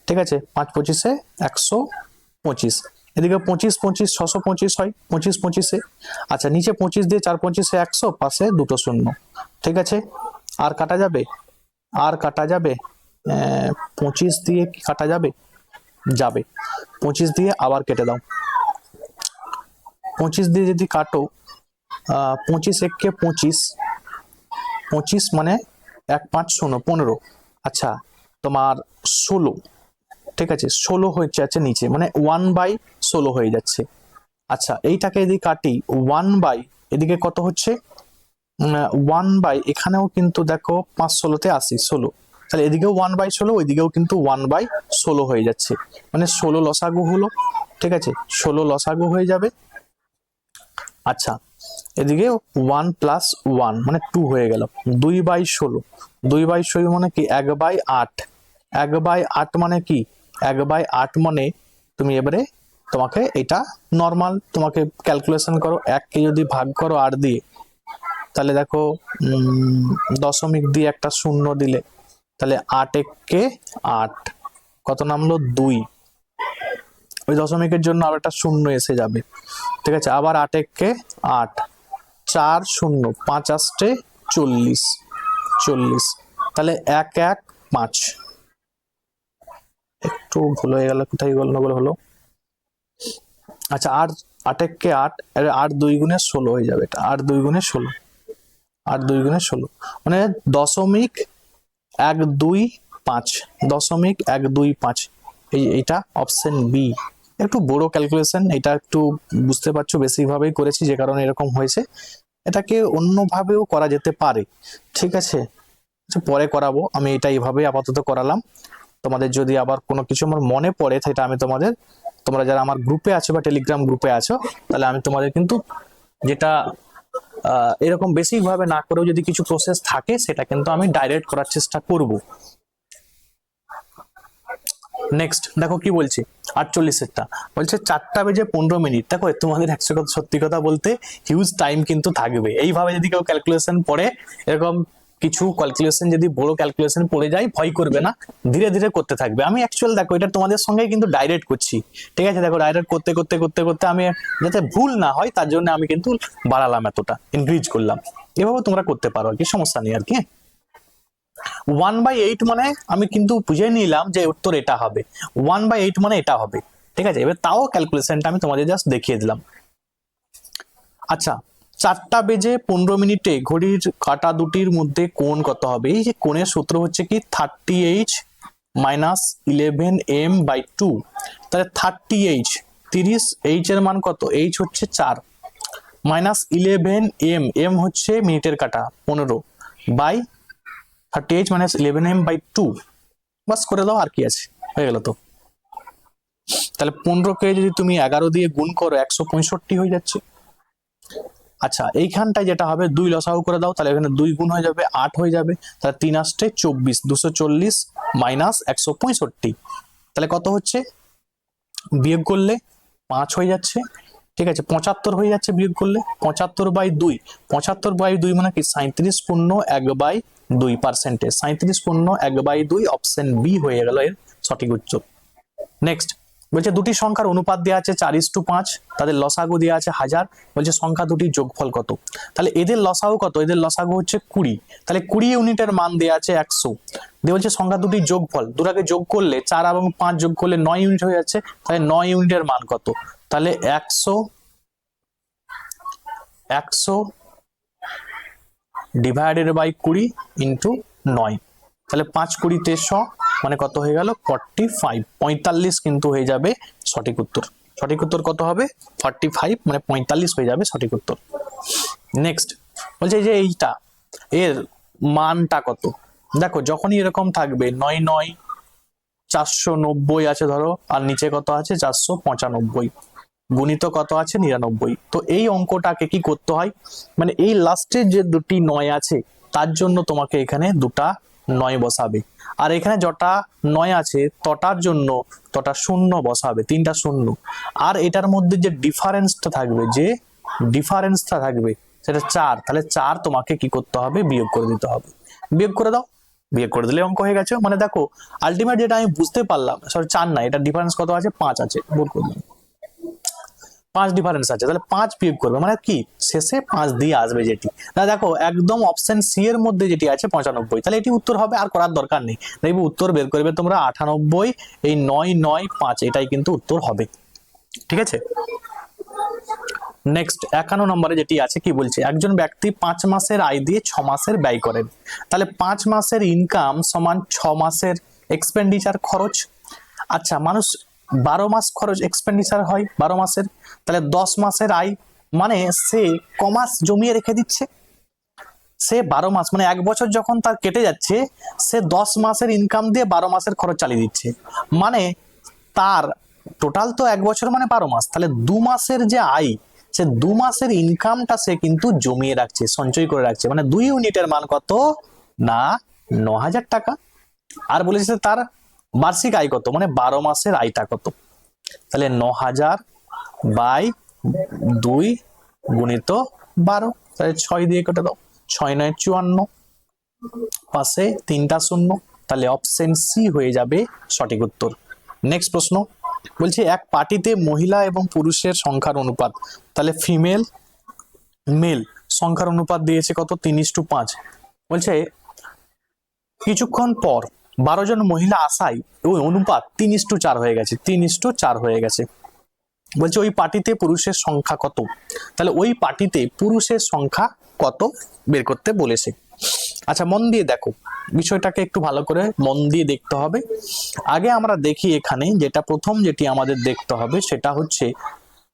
ঠিক আছে, 5 25-এ 125, এদিকে 25 25 625 হয় 25 25-এ। আচ্ছা, নিচে 25 দিয়ে 4 25-এ 100, পাশে দুটো শূন্য। ঠিক আছে, আর কাটা যাবে, আর কাটা যাবে 25 দিয়ে কি কাটা যাবে, যাবে, 25 দিয়ে আবার কেটে দাও। 25 দিয়ে যদি কাটো, 25 1 25, 25 মানে 1 5 0 15। আচ্ছা, তোমার 16, ঠিক আছে 16 হচ্ছে আছে নিচে, মানে 1/16 হয়ে যাচ্ছে। আচ্ছা, এইটাকে যদি কাটি 1 এদিকে কত হচ্ছে, 1 এখানেও কিন্তু দেখো 5 16-তে 80 16, তাহলে এদিকেও 1/16, ওইদিকেও কিন্তু 1/16 হয়ে যাচ্ছে, মানে 16 লসাগু হলো। ঠিক আছে, 16 লসাগু হয়ে যাবে। আচ্ছা, এদিকে 1 + 1 মানে 2 হয়ে গেল, 2/16, 2/16 মানে কি 1/8, 1/8 মানে কি 1/8 মানে তুমি এবারে তোমাকে এটা নর্মাল তোমাকে ক্যালকুলেশন করো, 1 কে যদি ভাগ করো 8 দিয়ে, তাহলে দেখো দশমিক দিয়ে একটা শূন্য দিলে, তাহলে 8 1 কে 8, কত নামলো 2, ওই দশমিকের জন্য আবার একটা শূন্য এসে যাবে। ঠিক আছে, আবার 8 1 কে 8, 4 0 5 8 40 40, তাহলে 1 1 5, একটু ভুল হয়ে গেল, কোথায় গন্ডগোল হলো। আচ্ছা, 8 8 1 কে 8, 8 2 গুণে 16 হয়ে যাবে, এটা 8 2 গুণে 16, 8 2 গুণে 16 মানে 0.125, 0.125। এইটা অপশন বি। একটু বড় ক্যালকুলেশন, এটা একটু বুঝতে পারছো বেশিভাবেই করেছি যে কারণে এরকম হয়েছে। এটাকে অন্যভাবেও করা যেতে পারে। ঠিক আছে, পরে করাবো, আমি এটা এইভাবে আপাতত করালাম। তোমাদের যদি আবার কোনো কিছু আমার মনে পড়ে সেটা আমি তোমরা যারা আমার গ্রুপে আছো বা টেলিগ্রাম গ্রুপে আছো, তাহলে আমি তোমাদের কিন্তু যেটা এরকম বেসিক ভাবে না করেও যদি কিছু প্রসেস থাকে সেটা কিন্তু আমি ডাইরেক্ট করার চেষ্টা করব। নেক্সট দেখো কি বলছি, 48-এরটা বলছে 4:15। দেখো তোমাদের সত্যি কথা বলতে হিউজ টাইম কিন্তু থাকবে, এইভাবে যদি কেউ ক্যালকুলেশন পড়ে, এরকম কিছু ক্যালকুলেশন যদি বড় ক্যালকুলেশন পড়ে যায়, ভয় করবে না, ধীরে ধীরে করতে থাকবে। আমি অ্যাকচুয়াল দেখো এটা তোমাদের সঙ্গে কিন্তু ডাইরেক্ট করছি। ঠিক আছে, দেখো ডাইরেক্ট করতে করতে করতে করতে আমি যাতে ভুল না হয় তার জন্য আমি কিন্তু বাড়ালাম, এতটা ইনক্রিজ করলাম। এভাবে তোমরা করতে পারো আর কি, সমস্যা নেই আর কি। 1/8 মানে আমি কিন্তু বুঝে নিলাম যে উত্তর এটা হবে, 1/8 মানে এটা হবে। ঠিক আছে, এবার তাও ক্যালকুলেশনটা আমি তোমাদের জাস্ট দেখিয়ে দিলাম। আচ্ছা, 4:15 ঘড়ির কাঁটা দুটির মধ্যে কোণ কত হবে? এই যে কোণের সূত্র হচ্ছে কি 30H মাইনাস 11m/2, তাহলে 30h, 30h এর মান কত? h হচ্ছে 4 মাইনাস 11m, m হচ্ছে মিনিটের কাটা 15 বাই 30h মাইনাস 11m/2, বাস করে দাও, আর কি আছে, হয়ে গেল তো। তাহলে 15কে যদি তুমি 11 দিয়ে গুণ করো 165 হয়ে যাচ্ছে। আচ্ছা, এইখানটায় যেটা হবে 2 লসাগু করে দাও, তাহলে এখানে 2 গুণ হয়ে যাবে 8 হয়ে যাবে, তাহলে 3 আসছে 24, 240 মাইনাস 165, তাহলে কত হচ্ছে? বিয়োগ করলে 5 হয়ে যাচ্ছে, ঠিক আছে, 75 হয়ে যাচ্ছে বিয়োগ করলে, 75/2, 75/2 মানে কি 37.1/2%, 37.1/2, অপশন বি হয়ে গেল এর সঠিক উত্তর। নেক্সট বলছে দুটি সংখ্যার অনুপাত দেওয়া আছে 4:5, তাদের লসাগু দেওয়া আছে 1000, বলছে সংখ্যা দুটির যোগফল কত? তাহলে এদের লসাগু কত? এদের লসাগু হচ্ছে 20, তাহলে 20 ইউনিটের মান দেওয়া আছে 100, দিয়ে বলছে সংখ্যা দুটির যোগফল, দুটাকে যোগ করলে 4 এবং 5 যোগ করলে 9 ইউনিট হয়ে যাচ্ছে, তাহলে 9 ইউনিটের মান কত? তাহলে 100 ডিভাইডেড বাই 20 ইন্টু 9, তাহলে 5 20 100 মানে কত হয়ে গেল? 45, 45 কিন্তু হয়ে যাবে সঠিক উত্তর। সঠিক উত্তর কত হবে? 45 মানে 45 হয়ে যাবে সঠিক উত্তর। নেক্সট বলছে যে এইটা এর মানটা কত? দেখো যখনই এরকম থাকবে 9 9 490 আছে ধরো, আর নিচে কত আছে? 495, গুণিত কত আছে? 99, তো এই অঙ্কটাকে কি করতে হয়, মানে এই লাস্টের যে দুটি 9 আছে তার জন্য তোমাকে এখানে দুটা 9 বসাবে, আর এখানে যটা 9 আছে তটার জন্য তটা শূন্য বসাবে, 3টা শূন্য, আর এটার মধ্যে যে ডিফারেন্সটা থাকবে সেটা 4, তাহলে 4 তোমাকে কি করতে হবে? বিয়োগ করে দিতে হবে। বিয়োগ করে দাও, বিয়োগ করে দিলে অঙ্ক হয়ে গেছে। মানে দেখো আলটিমেট যেটা আমি বুঝতে পারলাম, সরি 4 না, এটা ডিফারেন্স কত আছে? 5 আছে, ভুল করলাম, 5 ডিফারেন্স আছে, তাহলে 5 বিয়োগ করবে, মানে কি শেষে 5 দিয়ে আসবে যেটি। না দেখো একদম অপশন সি এর মধ্যে যেটি আছে 95, তাহলে এটি উত্তর হবে, আর করার দরকার নেই। দেখবে উত্তর বের করবে তোমরা 98, এই 9 9 5 এটাই কিন্তু উত্তর হবে, ঠিক আছে। নেক্সট 51 নম্বরে যেটি আছে কি বলছে? একজন ব্যক্তি 5 মাসের আয় দিয়ে 6 মাসের ব্যয় করেন, তাহলে 5 মাসের ইনকাম সমান 6 মাসের এক্সপেন্ডিচার খরচ। আচ্ছা, মানুষ 12 মাস খরচ এক্সপেন্ডিচার হয় 12 মাসের, তাহলে 10 মাসের আয়, মানে সে কমাস জমিয়ে রেখে দিচ্ছে, সে 12 মাস মানে 1 বছর যখন তার কেটে যাচ্ছে, সে 10 মাসের ইনকাম দিয়ে 12 মাসের খরচ চালিয়ে দিচ্ছে, মানে তার টোটাল তো 1 বছর মানে 12 মাস, তাহলে 2 মাসের যে আয়, সে 2 মাসের ইনকামটা সে কিন্তু জমিয়ে রাখছে, সঞ্চয় করে রাখছে, মানে 2 ইউনিটের মান কত? না 9000 টাকা। আর বলেছে তার বার্ষিক আয় কত, মানে 12 মাসের আয়টা কত, তাহলে 9000/2 গুণিত 12, তাহলে 6 দিয়ে কেটে দাও, 6 9 54, পাশে 3টা শূন্য, তাহলে অপশন সি হয়ে যাবে সঠিক উত্তর। নেক্সট প্রশ্ন বলছে এক পার্টিতে মহিলা এবং পুরুষের সংখ্যার অনুপাত, তাহলে ফিমেল মেল সংখ্যার অনুপাত দিয়েছে কত? 3:5, বলছে কিছুক্ষণ পর 12 জন মহিলা আসায় ওই অনুপাত 3:4 হয়ে গেছে, 3:4 হয়ে গেছে। বলছে ওই পার্টিতে পুরুষের সংখ্যা কত? তাহলে ওই পার্টিতে পুরুষের সংখ্যা কত বের করতে বলেছে। আচ্ছা মন দিয়ে দেখো, বিষয়টাকে একটু ভালো করে মন দিয়ে দেখতে হবে। আগে আমরা দেখি এখানে যেটা প্রথম যেটি আমাদের দেখতে হবে সেটা হচ্ছে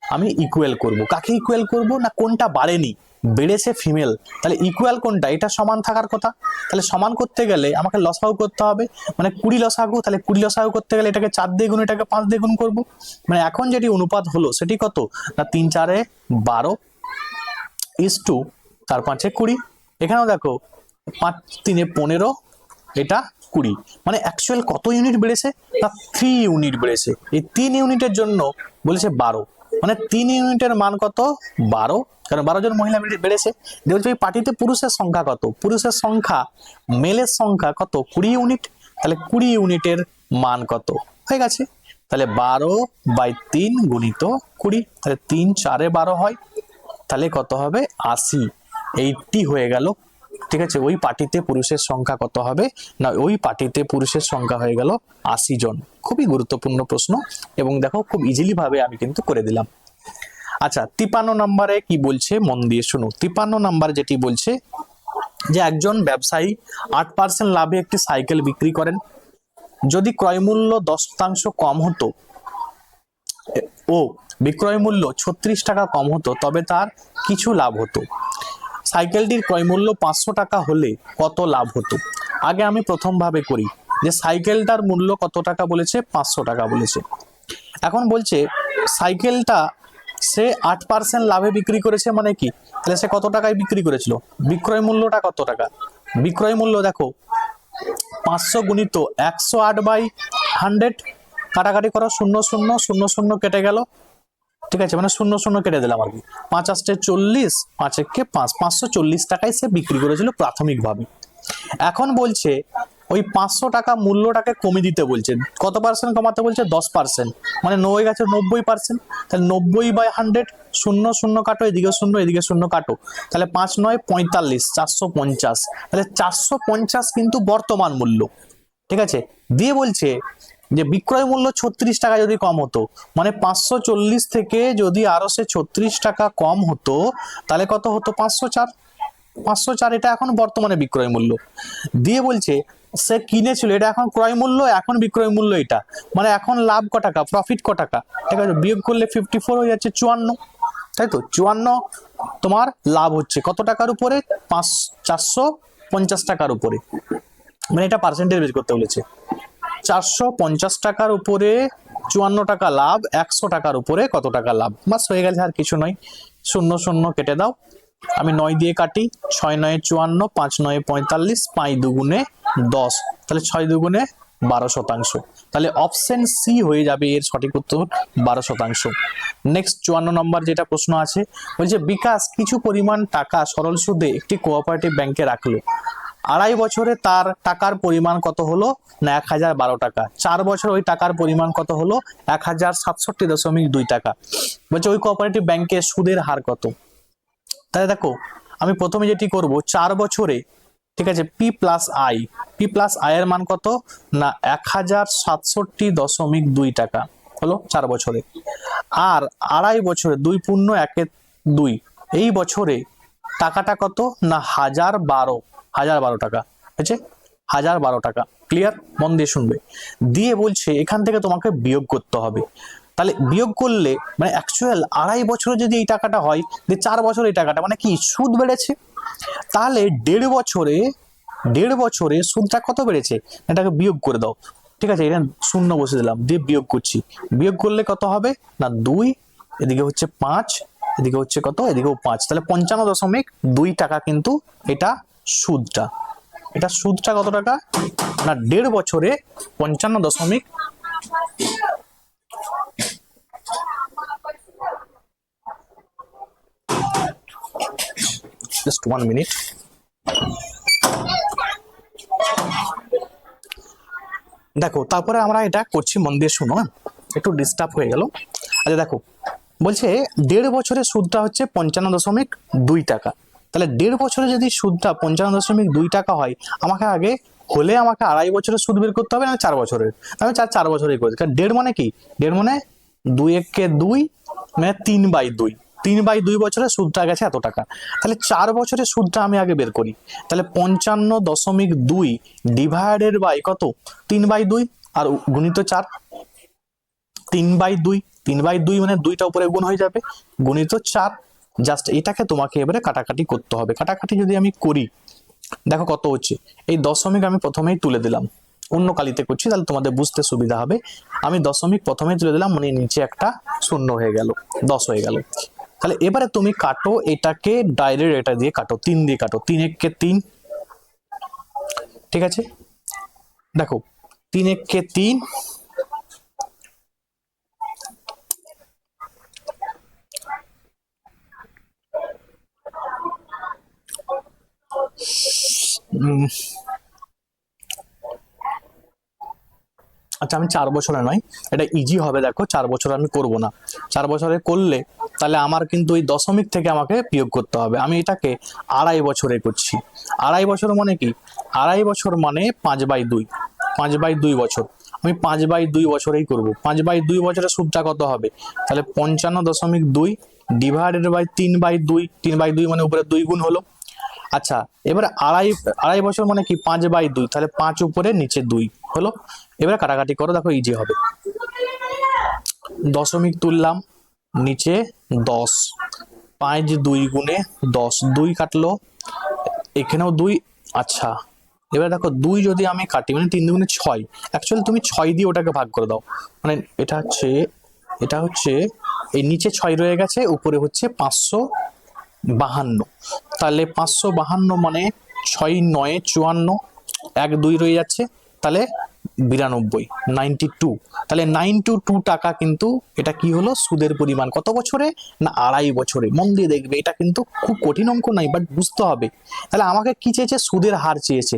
আমি ইকুয়াল করব। কাকে ইকুয়াল করব? না কোনটা বাড়েনি, বেড়েছে ফিমেল, তাহলে ইকুয়াল কোনটা? এটা সমান থাকার কথা, তাহলে সমান করতে গেলে আমাকে লসাগু করতে হবে, মানে 20 লসাগু, তাহলে 20 লসাগু করতে গেলে এটাকে 4 দিয়ে গুণ, এটাকে 5 দিয়ে গুণ করবো, মানে এখন যেটি অনুপাত হলো সেটি কত? না 3 4 12 ইস্টু 4 5 20, এখানেও দেখো 5 3 15, এটা 20, মানে অ্যাকচুয়াল কত ইউনিট বেড়েছে? না 3 ইউনিট বেড়েছে। এই 3 ইউনিটের জন্য বলেছে 12, মানে 3 ইউনিটের মান কত? 12, কারণ 12 জন মহিলা বেড়েছে। বলছে ওই পার্টিতে পুরুষের সংখ্যা কত? পুরুষের সংখ্যা, মেলের সংখ্যা কত? 20 ইউনিট, তাহলে 20 ইউনিটের মান কত? হয়ে গেছে, তাহলে 12/3 গুণিত 20, তাহলে 3 4 12 হয়, তাহলে কত হবে? 80, 80 হয়ে গেল, ঠিক আছে। ওই পার্টিতে পুরুষের সংখ্যা কত হবে? না ওই পার্টিতে পুরুষের সংখ্যা হয়ে গেল 80 জন। খুবই গুরুত্বপূর্ণ প্রশ্ন, এবং দেখো খুব ইজিলি ভাবে আমি কিন্তু করে দিলাম। আচ্ছা 53 নম্বরে কি বলছে মন দিয়ে শুনো। 53 নম্বর যেটি বলছে যে একজন ব্যবসায়ী 8% লাভে একটি সাইকেল বিক্রি করেন, যদি ক্রয় মূল্য 10% কম হতো ও বিক্রয় মূল্য 36 টাকা কম হতো তবে তার কিছু লাভ হতো। সাইকেলটির ক্রয় মূল্য 500 টাকা হলে কত লাভ হতো? আগে আমি প্রথম ভাবে করি যে সাইকেলটার মূল্য কত টাকা বলেছে, 500 টাকা বলেছে। এখন বলছে সাইকেলটা সে 8% লাভে বিক্রি করেছে, মানে কি, তাহলে সে কত টাকায় বিক্রি করেছিল, বিক্রয় মূল্যটা কত টাকা, বিক্রয় মূল্য দেখো 500 গুণিত 108/100, কাটাকাটি করো, 0 0 0 0 কেটে গেল, ঠিক আছে, মানে 0 0 কেটে দিলাম আর কি, 5 8 40, 5 1 5, 540 টাকায় সে বিক্রি করেছিল প্রাথমিকভাবে। এখন বলছে ওই 500 টাকা মূল্যটাকে কমিয়ে দিতে বলছে, কত পার্সেন্ট কমাতে বলছে, 10%, মানে 90 গেছে 90%, তাহলে 90/100, 0 0 কাটো, এদিকে 0 এদিকে 0 কাটো, তাহলে 5 9 45, 450, তাহলে 450 কিন্তু বর্তমান মূল্য, ঠিক আছে। দিয়ে বলছে যে বিক্রয় মূল্য 36 টাকা যদি কম হতো, মানে 540 থেকে যদি আরো সে 36 টাকা কম হতো তাহলে কত হতো, 504, 504 এটা এখন বর্তমানে বিক্রয় মূল্য। দিয়ে বলছে সে কিনেছিল, এটা এখন ক্রয় মূল্য, এখন বিক্রয় মূল্য এটা, মানে এখন লাভ ক টাকা, প্রফিট ক টাকা, ঠিক আছে, বিয়োগ করলে 54 হয়ে যাচ্ছে 54, তাই তো 54 তোমার লাভ হচ্ছে কত টাকার উপরে, 450 টাকার উপরে, মানে এটা পার্সেন্টেজ বের করতে বলেছে। 450 টাকার উপরে 54 টাকা লাভ, 100 টাকার উপরে কত টাকা লাভ, বাস হয়ে গেছে, আর কিছু নয়। 0 0 কেটে দাও, আমি 9 দিয়ে কাটি, 6 9 54, 5 9 45, 5 2 10, তাহলে 6 2 12%, তাহলে অপশন সি হয়ে যাবে এর সঠিক উত্তর, 12%। নেক্সট 54 নম্বর যেটা প্রশ্ন আছে, বলছে বিকাশ কিছু পরিমাণ টাকা সরল সুদে একটি কোঅপারেটিভ ব্যাংকে রাখলো, 2.5 বছরে তার টাকার পরিমাণ কত হলো, না 1012 টাকা, 4 বছর ওই টাকার পরিমাণ কত হলো, 1067.2 টাকা। বলছে ওই কোঅপারেটিভ ব্যাংকের সুদের হার কত? তাহলে দেখো আমি প্রথমে যেটি করব, 4 বছরে, ঠিক আছে, পি প্লাস আই এর মান কত, না 1067.2 টাকা হলো 4 বছরে, আর 2.5 বছরে, 2 পূর্ণ 1 2, এই বছরে টাকাটা কত, না 1012 টাকা, ঠিক আছে, 1012 টাকা। ক্লিয়ার, মন দিয়ে শুনবে। দিয়ে বলছে এখান থেকে তোমাকে বিয়োগ করতে হবে, তাহলে বিয়োগ করলে মানে অ্যাকচুয়াল 2.5 বছরে যদি এই টাকাটা হয়, যে 4 বছর এই টাকাটা, মানে কি সুদ বেড়েছে, তাহলে 1.5 বছরে সুদটা কত বেড়েছে, এটাকে বিয়োগ করে দাও, ঠিক আছে, এটা 0 বসে দিলাম, দিয়ে বিয়োগ করছি, বিয়োগ করলে কত হবে, না 2, এদিকে হচ্ছে 5, এদিকে হচ্ছে কত, এদিকেও 5, তাহলে 55.2 টাকা কিন্তু এটা সুদটা, এটা সুদটা কত টাকা, না 1.5 বছরে 55. Just 1 minute. দেখো তারপরে আমরা এটা করছি, মন দিয়ে শুনো, একটু ডিস্টার্ব হয়ে গেল। আচ্ছা দেখো বলছে 1.5 বছরের সুদটা হচ্ছে 55.2 টাকা, তাহলে 1.5 বছরে যদি সুদটা 55.2 টাকা হয়, আমাকে আগে 2.5 বছরের সুদ বের করতে হবে, না 4 বছরের, আমি 4 বছরেই করি, কারণ 1.5 মানে কি, 1.5 মানে 2 1 2, মানে 3/2, 3/2 বছরে সুদটা গেছে এত টাকা, তাহলে 4 বছরের সুদটা আমি আগে বের করি, তাহলে 55.2 ডিভাইডেড বাই কত, 3/2 আর গুণিত 4, 3/2, 3/2 মানে 2টা উপরে গুণ হয়ে যাবে, গুণিত 4, জাস্ট এটাকে তোমাকে এবারে কাটাকাটি করতে হবে। কাটাকাটি যদি আমি করি, দেখো কত হচ্ছে, এই দশমিক আমি প্রথমেই তুলে দিলাম, অন্য কালিতে করছি তাহলে তোমাদের বুঝতে সুবিধা হবে, আমি দশমিক প্রথমেই তুলে দিলাম, মানে নিচে একটা 0 হয়ে গেল, 10 হয়ে গেল। তাহলে এবারে তুমি কাটো এটাকে ডাইরেক্ট এটা দিয়ে কাটো, 3 দিয়ে কাটো, 3 1 3, ঠিক আছে, দেখো 3 1 3, আচ্ছা আমি 4 বছরে নয়, এটা ইজি হবে, দেখো 4 বছর আমি করব না, 4 বছরে করলে তাহলে আমার কিন্তু ওই দশমিক থেকে আমাকে বিয়োগ করতে হবে, আমি এটাকে 2.5 বছরে করছি। 2.5 বছর মানে কি, 2.5 বছর মানে 5/2, 5/2 বছর, আমি 5/2 বছরেই করব, 5/2 বছরের সুদটা কত হবে, তাহলে 55.2 ডিভাইডেড বাই 3/2, 3/2 মানে উপরে 2 গুণ হলো, আচ্ছা, এবারে আড়াই আড়াই বছর মানে কি 5/2, তাহলে 5 উপরে নিচে 2 হলো। এবারে কাটাকাটি করো, দেখো ইজি হবে। দশমিক তুললাম, নিচে 10, 5 2 গুণে 10, 2 কাটলো, এখানেও 2। আচ্ছা, এবার দেখো 2 যদি আমি কাটি মানে 3 দুগুণে 6, অ্যাকচুয়ালি তুমি 6 দিয়ে ওটাকে ভাগ করে দাও, মানে এটা হচ্ছে এই নিচে 6 রয়ে গেছে, উপরে হচ্ছে 552, তাহলে 552 মানে 6 9 54, 1 2 রয়ে যাচ্ছে, তাহলে 92, 92। তাহলে 92 টাকা কিন্তু এটা কি হলো, সুদের পরিমাণ কত বছরে, না আড়াই বছরে। মন দিয়ে দেখবে, এটা কিন্তু খুব কঠিন অঙ্ক নাই, বাট বুঝতে হবে। তাহলে আমাকে কি চেয়েছে, সুদের হার চেয়েছে,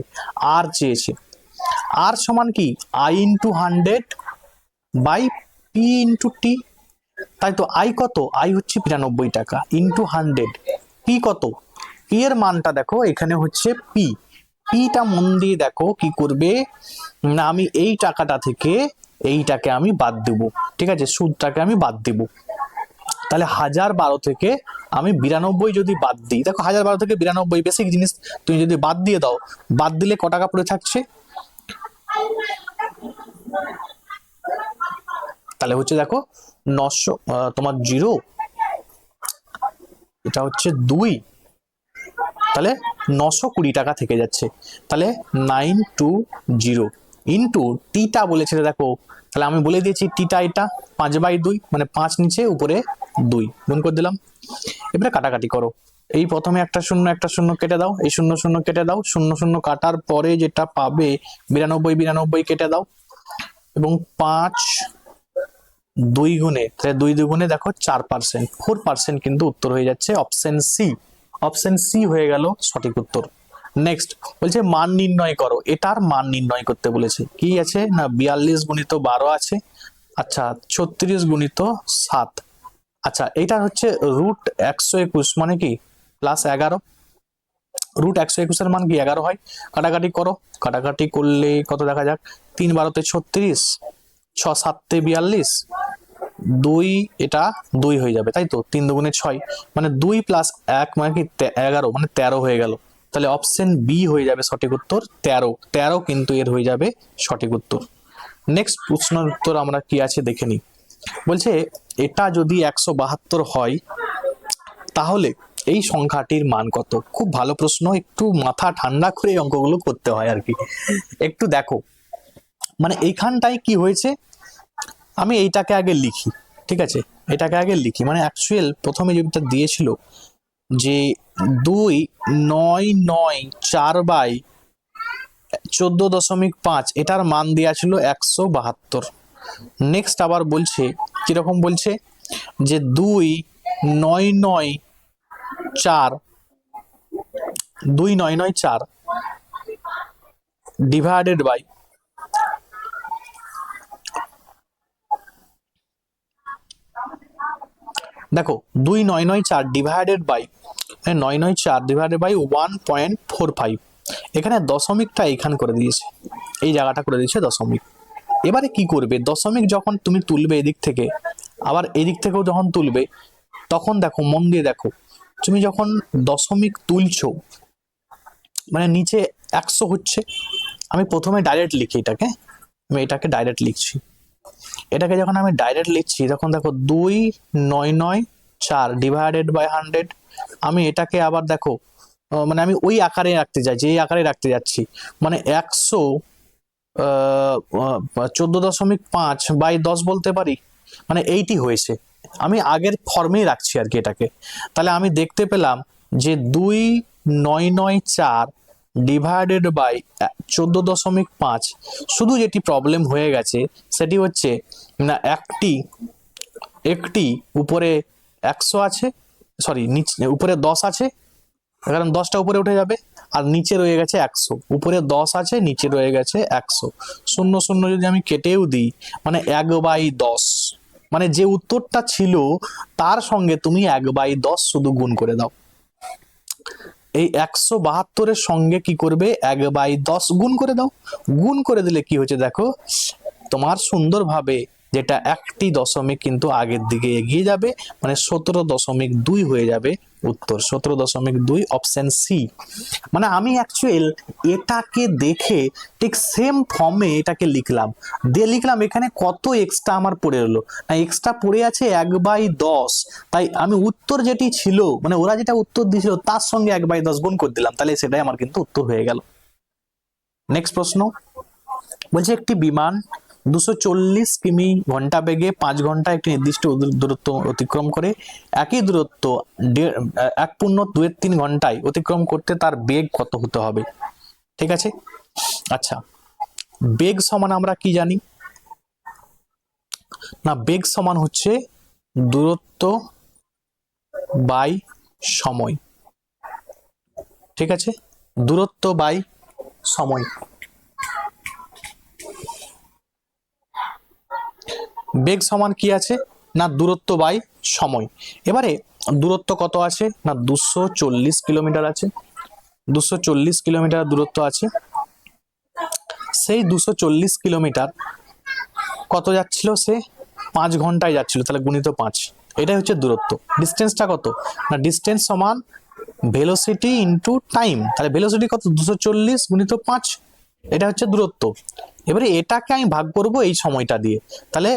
আর চেয়েছে। আর সমান কি, I into 100 by P into T. তাই তো, আই কত, আই হচ্ছে 92 টাকা ইন্টু 100, পি কত, পি এর মানটা দেখো এখানে হচ্ছে পি। পিটা মন দিয়ে দেখো কি করবে, না আমি এই টাকাটা থেকে এইটাকে আমি বাদ দেবো, ঠিক আছে, সুদটাকে আমি বাদ দেবো। তাহলে 1012 থেকে আমি 92 যদি বাদ দিই, দেখো 1012 থেকে 92 বেসিক জিনিস, তুমি যদি বাদ দিয়ে দাও, বাদ দিলে ক টাকা পড়ে থাকছে, তাহলে হচ্ছে দেখো 900, তোমার 0, এটা হচ্ছে 2, তাহলে 920 টাকা থেকে যাচ্ছে। তাহলে 920 ইন্টু টিটা বলেছিল দেখো, তাহলে আমি বলে দিয়েছি টিটা এটা 5/2, মানে 5 নিচে উপরে 2 গুণ করে দিলাম। এবারে কাটাকাটি করো, এই প্রথমে একটা শূন্য কেটে দাও, এই শূন্য শূন্য কেটে দাও, শূন্য শূন্য কাটার পরে যেটা পাবে 92 92 কেটে দাও, এবং 5 2 গুণে, তাহলে 2 দুগুণে দেখো 4%, 4% কিন্তু উত্তর হয়ে যাচ্ছে অপশন সি। অপশন সি হয়ে গেল সঠিক উত্তর। নেক্সট বলছে মান নির্ণয় করো, এটার মান নির্ণয় করতে বলেছে। কি আছে না 42 গুণিত 12 আছে, আচ্ছা 36 গুণিত 7, আচ্ছা এটা হচ্ছে রুট 121 মানে কি প্লাস 11, রুট 121 এর মান কি 11 হয়। কাটাকাটি করো, কাটাকাটি করলে কত দেখা যাক, 3 12 36, 6 7 42, 2 এটা 2 হয়ে যাবে, তাই তো, 3 দুগুণে 6, মানে 2 প্লাস 1 মানে কি 11, মানে 13 হয়ে গেল। তাহলে অপশন বি হয়ে যাবে সঠিক উত্তর, 13 কিন্তু এর হয়ে যাবে সঠিক উত্তর। নেক্সট প্রশ্নের উত্তর আমরা কি আছে দেখে নিই। বলছে এটা যদি 172 হয় তাহলে এই সংখ্যাটির মান কত। খুব ভালো প্রশ্ন, একটু মাথা ঠান্ডা করে অঙ্কগুলো করতে হয় আর কি। একটু দেখো, মানে এইখানটায় কি হয়েছে, আমি এইটাকে আগে লিখি, ঠিক আছে, এটাকে আগে লিখি, মানে অ্যাকচুয়াল প্রথমে যেটা দিয়েছিল যে 2 9 9 4/14.5, এটার মান দেওয়া ছিল 172। নেক্সট আবার বলছে কিরকম, বলছে যে 2 9 9 4 2 9 9 4 ডিভাইডেড বাই, দেখো 2 9 9 4 ডিভাইডেড বাই 9 9 4 ডিভাইডেড বাই 1.45, এখানে দশমিকটা এইখান করে দিয়েছে, এই জায়গাটা করে দিয়েছে দশমিক। এবারে কি করবে, দশমিক যখন তুমি তুলবে এদিক থেকে, আবার এদিক থেকেও যখন তুলবে, তখন দেখো মন দিয়ে দেখো, তুমি যখন দশমিক তুলছো মানে নিচে 100 হচ্ছে, আমি প্রথমে ডাইরেক্ট লিখি এটাকে, আমি এটাকে ডাইরেক্ট লিখছি, এটাকে যখন আমি ডাইরেক্ট লিখছি তখন দেখো 2 9 9 4 ডিভাইডেড বাই 100, আমি এটাকে আবার দেখো মানে আমি ওই আকারে রাখতে চাই, যে আকারে রাখতে যাচ্ছি, মানে 114.5/10 বলতে পারি, মানে এইটি হয়েছে, আমি আগের ফর্মেই রাখছি আর কি এটাকে। তাহলে আমি দেখতে পেলাম যে 2 9 9 4 ডিভাইডেড বাই 14.5, শুধু যেটি প্রবলেম হয়ে গেছে সেটি হচ্ছে না একটি উপরে 100 আছে, সরি নিচে উপরে 10 আছে, কারণ 10টা উপরে উঠে যাবে, আর নিচে রয়ে গেছে 100, উপরে 10 আছে নিচে রয়ে গেছে 100, শূন্য শূন্য যদি আমি কেটেও দিই মানে 1/10, মানে যে উত্তরটা ছিল তার সঙ্গে তুমি 1/10 শুধু গুণ করে দাও। এই 172-এর সঙ্গে কি করবে, 1/10 গুণ করে দাও। গুণ করে দিলে কি হচ্ছে দেখো, তোমার সুন্দরভাবে যেটা একটি দশমিক কিন্তু আগের দিকে এগিয়ে যাবে, মানে 17.2 হয়ে যাবে উত্তর। 17.2 অপশন সি। মানে আমি অ্যাকচুয়াল এটাকে দেখে ঠিক সেম ফর্মে এটাকে লিখলাম, দিয়ে লিখলাম এখানে কত এক্সট্রা আমার পড়ে এলো, না এক্সট্রা পড়ে আছে 1/10, তাই আমি উত্তর যেটি ছিল মানে ওরা যেটা উত্তর দিয়েছিল তার সঙ্গে 1/10 গুণ করে দিলাম, তাহলে সেটাই আমার কিন্তু উত্তর হয়ে গেল। নেক্সট প্রশ্ন বলছে একটি বিমান 240 কিমি ঘন্টা বেগে 5 ঘন্টা একটি নির্দিষ্ট দূরত্ব অতিক্রম করে, একই দূরত্ব 1.23 ঘন্টায় অতিক্রম করতে তার বেগ কত হতে হবে? ঠিক আছে, আচ্ছা বেগ সমান আমরা কি জানি, না বেগ সমান হচ্ছে দূরত্ব বাই সময়। ঠিক আছে, দূরত্ব বাই সময়। বেগ সমান কি আছে, না দূরত্ব বাই সময়। এবারে দূরত্ব কত আছে, না 240 কিলোমিটার আছে, 240 কিলোমিটার দূরত্ব আছে। সেই 240 কিলোমিটার কত যাচ্ছিল, সে 5 ঘন্টায় যাচ্ছিল, তাহলে গুণিত 5, এটাই হচ্ছে দূরত্ব। ডিস্টেন্সটা কত, না ডিস্টেন্স সমান ভেলোসিটি ইন্টু টাইম, তাহলে ভেলোসিটি কত 240 গুণিত 5, এটা হচ্ছে দূরত্ব। এবারে এটাকে আমি ভাগ করব এই সময়টা দিয়ে, তাহলে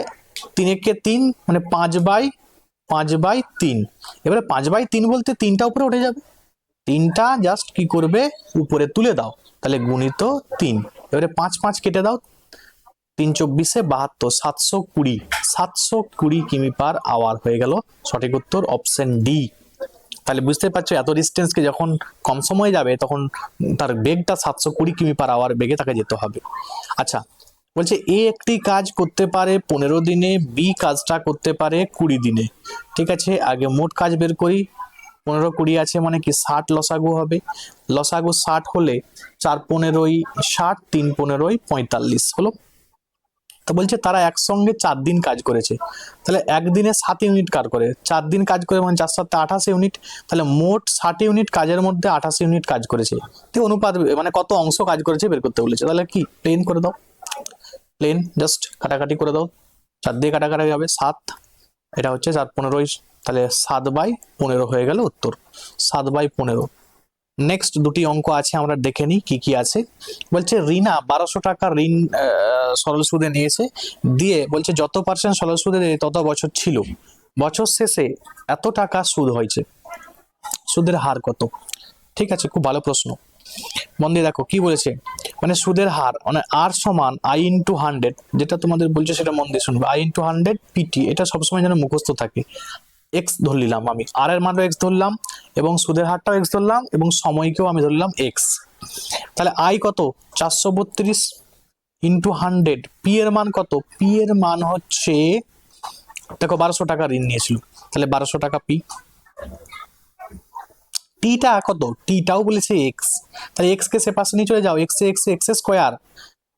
3 মানে 5/3। এবারে 5/3 বলতে 3টা উপরে উঠে যাবে, 3টা জাস্ট কি করবে উপরে তুলে দাও, তাহলে গুণিত 3। এবারে 5 কেটে দাও, 3×4 = 72, 720 কিমি পার আওয়ার হয়ে গেল সঠিক উত্তর অপশন ডি। তাহলে বুঝতে পারছো এত ডিস্টেন্সকে যখন কম সময় যাবে তখন তার বেগটা 720 কিমি পার আওয়ার বেগে তাকে যেতে হবে। আচ্ছা বলছে এ একটি কাজ করতে পারে 15 দিনে, বি কাজটা করতে পারে 20 দিনে। ঠিক আছে, আগে মোট কাজ বের করি। 15 20 আছে মানে কি 60 লসাগু হবে, লসাগু 60 হলে 4 15 60, 3 15 45 হলো। তো বলছে তারা একসঙ্গে 4 দিন কাজ করেছে, তাহলে একদিনে 7 ইউনিট কাজ করে, 4 দিন কাজ করে মানে 4 7 28 ইউনিট, তাহলে মোট 60 ইউনিট কাজের মধ্যে 28 ইউনিট কাজ করেছে। তো অনুপাত মানে কত অংশ কাজ করেছে বের করতে বলেছে, তাহলে কি প্লেন করে দাও, প্লেন জাস্ট কাটাকাটি করে দাও, 4 দিয়ে কাটাকাটি হবে 7, এটা হচ্ছে 4 15, তাহলে 7/15 হয়ে গেল উত্তর, 7/15। নেক্সট দুটি অঙ্ক আছে আমরা দেখে নিই কি কি আছে। বলছে রিনা 1200 টাকা ঋণ সরল সুদে নিয়েছে, দিয়ে বলছে যত % সরল সুদে তত বছর ছিল, বছর শেষে এত টাকা সুদ হয়েছে, সুদের হার কত? ঠিক আছে, খুব ভালো প্রশ্ন, মন দিয়ে দেখো কি বলেছে। মানে সুদের হার মানে আর সমান I/100, যেটা তোমাদের বলছে সেটা মন দিয়ে শুনবে, I/100 PT, এটা সবসময় যেন মুখস্থ থাকে। এক্স ধরে নিলাম আমি, আর এর মানও এক্স ধরলাম এবং সুদের হারটাও এক্স ধরলাম এবং সময়কেও আমি ধরলাম এক্স। তাহলে আই কত 432 ইন্টু 100, পি এর মান কত, পি এর মান হচ্ছে দেখো 1200 টাকা ঋণ নিয়েছিল, তাহলে 1200 টাকা পি। টিটা কত, টিটাও বলেছে এক্স, তাহলে এক্স কে সে পাশে নিয়ে চলে যাও, এক্স এক্স এক্স স্কোয়ার।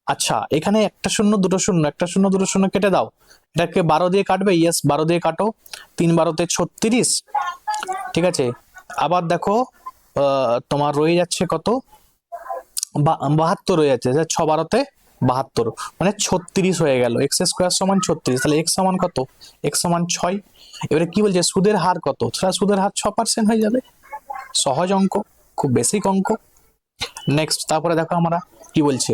আচ্ছা এখানে একটা শূন্য দুটো শূন্য, একটা শূন্য দুটো শূন্য কেটে দাও, এটাকে 12 দিয়ে কাটবে, ইয়েস 12 দিয়ে কাটো, 3 12 36। ঠিক আছে, আবার দেখো তোমার রয়ে যাচ্ছে কত 72 রয়ে যাচ্ছে, 6 12 72, মানে 36 হয়ে গেল, এক্স স্কোয়ার সমান 36, তাহলে এক্স সমান কত, এক্স সমান 6। এবারে কি বলছে সুদের হার কত, সুদের হার 6% হয়ে যাবে, সহজ অঙ্ক, খুব বেসিক অঙ্ক। নেক্সট তারপরে দেখো আমরা কি বলছে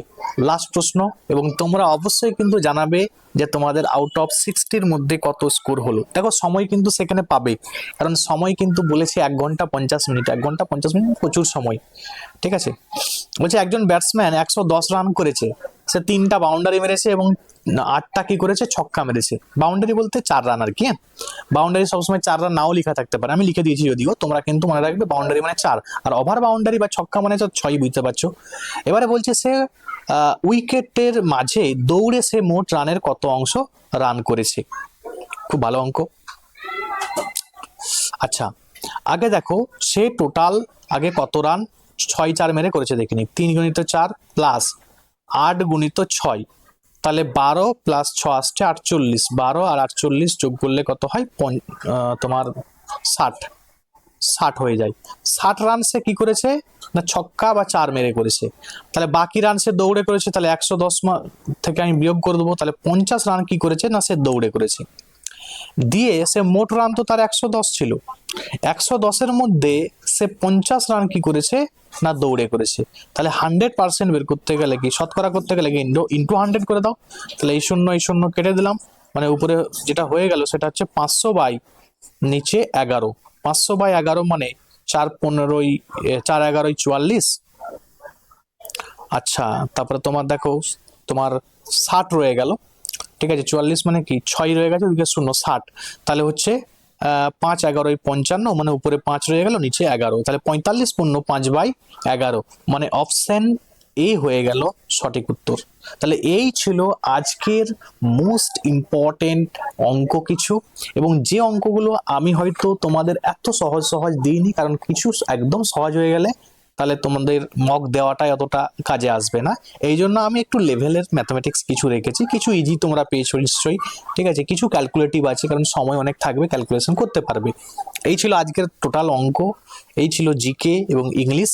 লাস্ট প্রশ্ন, এবং তোমরা অবশ্যই কিন্তু জানাবে যে তোমাদের আউট অফ 60-র মধ্যে কত স্কোর হলো। দেখো সময় কিন্তু সেখানে পাবে, কারণ সময় কিন্তু বলেছে 1 ঘন্টা 50 মিনিট, 1 ঘন্টা 50 মিনিট প্রচুর সময়। ঠিক আছে, বলছে একজন ব্যাটসম্যান 110 রান করেছে, সে 3টা বাউন্ডারি মেরেছে এবং 8টা কি করেছে ছক্কা মেরেছে। বাউন্ডারি বলতে 4 রান আর কি, বাউন্ডারি সবসময় 4 রান নাও লেখা থাকতে পারে, আমি লিখে দিয়েছি যদিও, তোমরা কিন্তু মনে রাখবে বাউন্ডারি মানে 4, আর ওভার বাউন্ডারি বা ছক্কা মানে 6, বুঝতে পারছো। এবারে বলছে সে উইকেটের মাঝে দৌড়ে সে মোট রানের কত অংশ রান করেছে, খুব ভালো অঙ্ক। আচ্ছা আগে দেখো সে টোটাল আগে কত রান 6 4 মেরে করেছে দেখিনি, 3 গুণিত 4 প্লাস 8 গুণিত 6, তাহলে 12 প্লাস 6 আসছে 48, 12 আর 48 যোগ করলে কত হয় তোমার 60 হয়ে যায়। 60 রান সে কি করেছে না ছক্কা বা 4 মেরে করেছে। তাহলে বাকি রান সে দৌড়ে করেছে, তাহলে 110 থেকে আমি বিয়োগ করে দেবো, তাহলে 50 রান কি করেছে না সে দৌড়ে করেছে। দিয়ে সে মোট রান তো তার 110 ছিল, 110-এর মধ্যে সে 50 রান কি করেছে না দৌড়ে করেছে। তাহলে 100% বের করতে গেলে কি শতকরা করতে গেলে কি ইন্টু 100 করে দাও। তাহলে এই শূন্য কেটে দিলাম, মানে উপরে যেটা হয়ে গেল সেটা হচ্ছে 500 বাই নিচে 11। 500 বাই 11 মানে 4 15 4 11 44। আচ্ছা, তারপরে তোমার দেখো তোমার 60 রয়ে গেল, ঠিক আছে। 44 মানে কি 6 রয়ে গেছে, ওদিকে 0 60, তাহলে হচ্ছে 5 11 55, মানে উপরে 5 রয়ে গেল নিচে 11, তাহলে 45 পূর্ণ 5/11, মানে অপশন এ হয়ে গেল সঠিক উত্তর। তাহলে এই ছিল আজকের মোস্ট ইম্পর্টেন্ট অঙ্ক কিছু, এবং যে অঙ্কগুলো আমি হয়তো তোমাদের এত সহজ সহজ দিইনি, কারণ কিছু একদম সহজ হয়ে গেলে তাহলে তোমাদের মক দেওয়াটাই অতটা কাজে আসবে না। এই জন্য আমি একটু লেভেলের ম্যাথমেটিক্স কিছু রেখেছি, কিছু ইজি তোমরা পেয়েছো নিশ্চয়ই, ঠিক আছে। কিছু ক্যালকুলেটিভ আছে, কারণ সময় অনেক থাকবে, ক্যালকুলেশন করতে পারবে। এই ছিল আজকের টোটাল অঙ্ক, এই ছিল জিকে এবং ইংলিশ।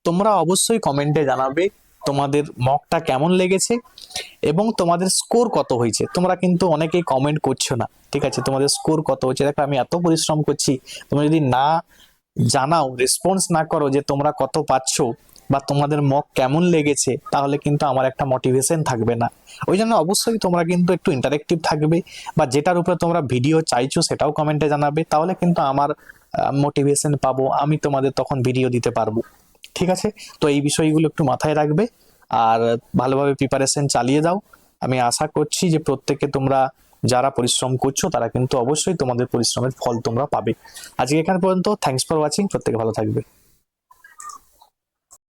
তোমরা অবশ্যই কমেন্টে জানাবে তোমাদের মকটা কেমন লেগেছে এবং তোমাদের স্কোর কত হয়েছে। তোমরা কিন্তু অনেকেই কমেন্ট করছো না, ঠিক আছে, তোমাদের স্কোর কত হয়েছে। দেখো আমি এত পরিশ্রম করছি, তোমরা যদি না জানাও, রেসপন্স না করো যে তোমরা কত পাচ্ছ বা তোমাদের মক কেমন লেগেছে, তাহলে কিন্তু আমার একটা মোটিভেশন থাকবে না। ওই জন্য অবশ্যই তোমরা কিন্তু একটু ইন্টারেক্টিভ থাকবে, বা যেটার উপরে তোমরা ভিডিও চাইছো সেটাও কমেন্টে জানাবে, তাহলে কিন্তু আমার মোটিভেশন পাবো, আমি তোমাদের তখন ভিডিও দিতে পারবো, ঠিক আছে। তো এই বিষয়গুলো একটু মাথায় রাখবে আর ভালোভাবে প্রিপারেশন চালিয়ে দাও। আমি আশা করছি যে প্রত্যেকে তোমরা যারা পরিশ্রম করছো তারা কিন্তু অবশ্যই তোমাদের পরিশ্রমের ফল তোমরা পাবে। আজকে এখানে পর্যন্ত, থ্যাঙ্কস ফর ওয়াচিং, প্রত্যেকে ভালো থাকবে।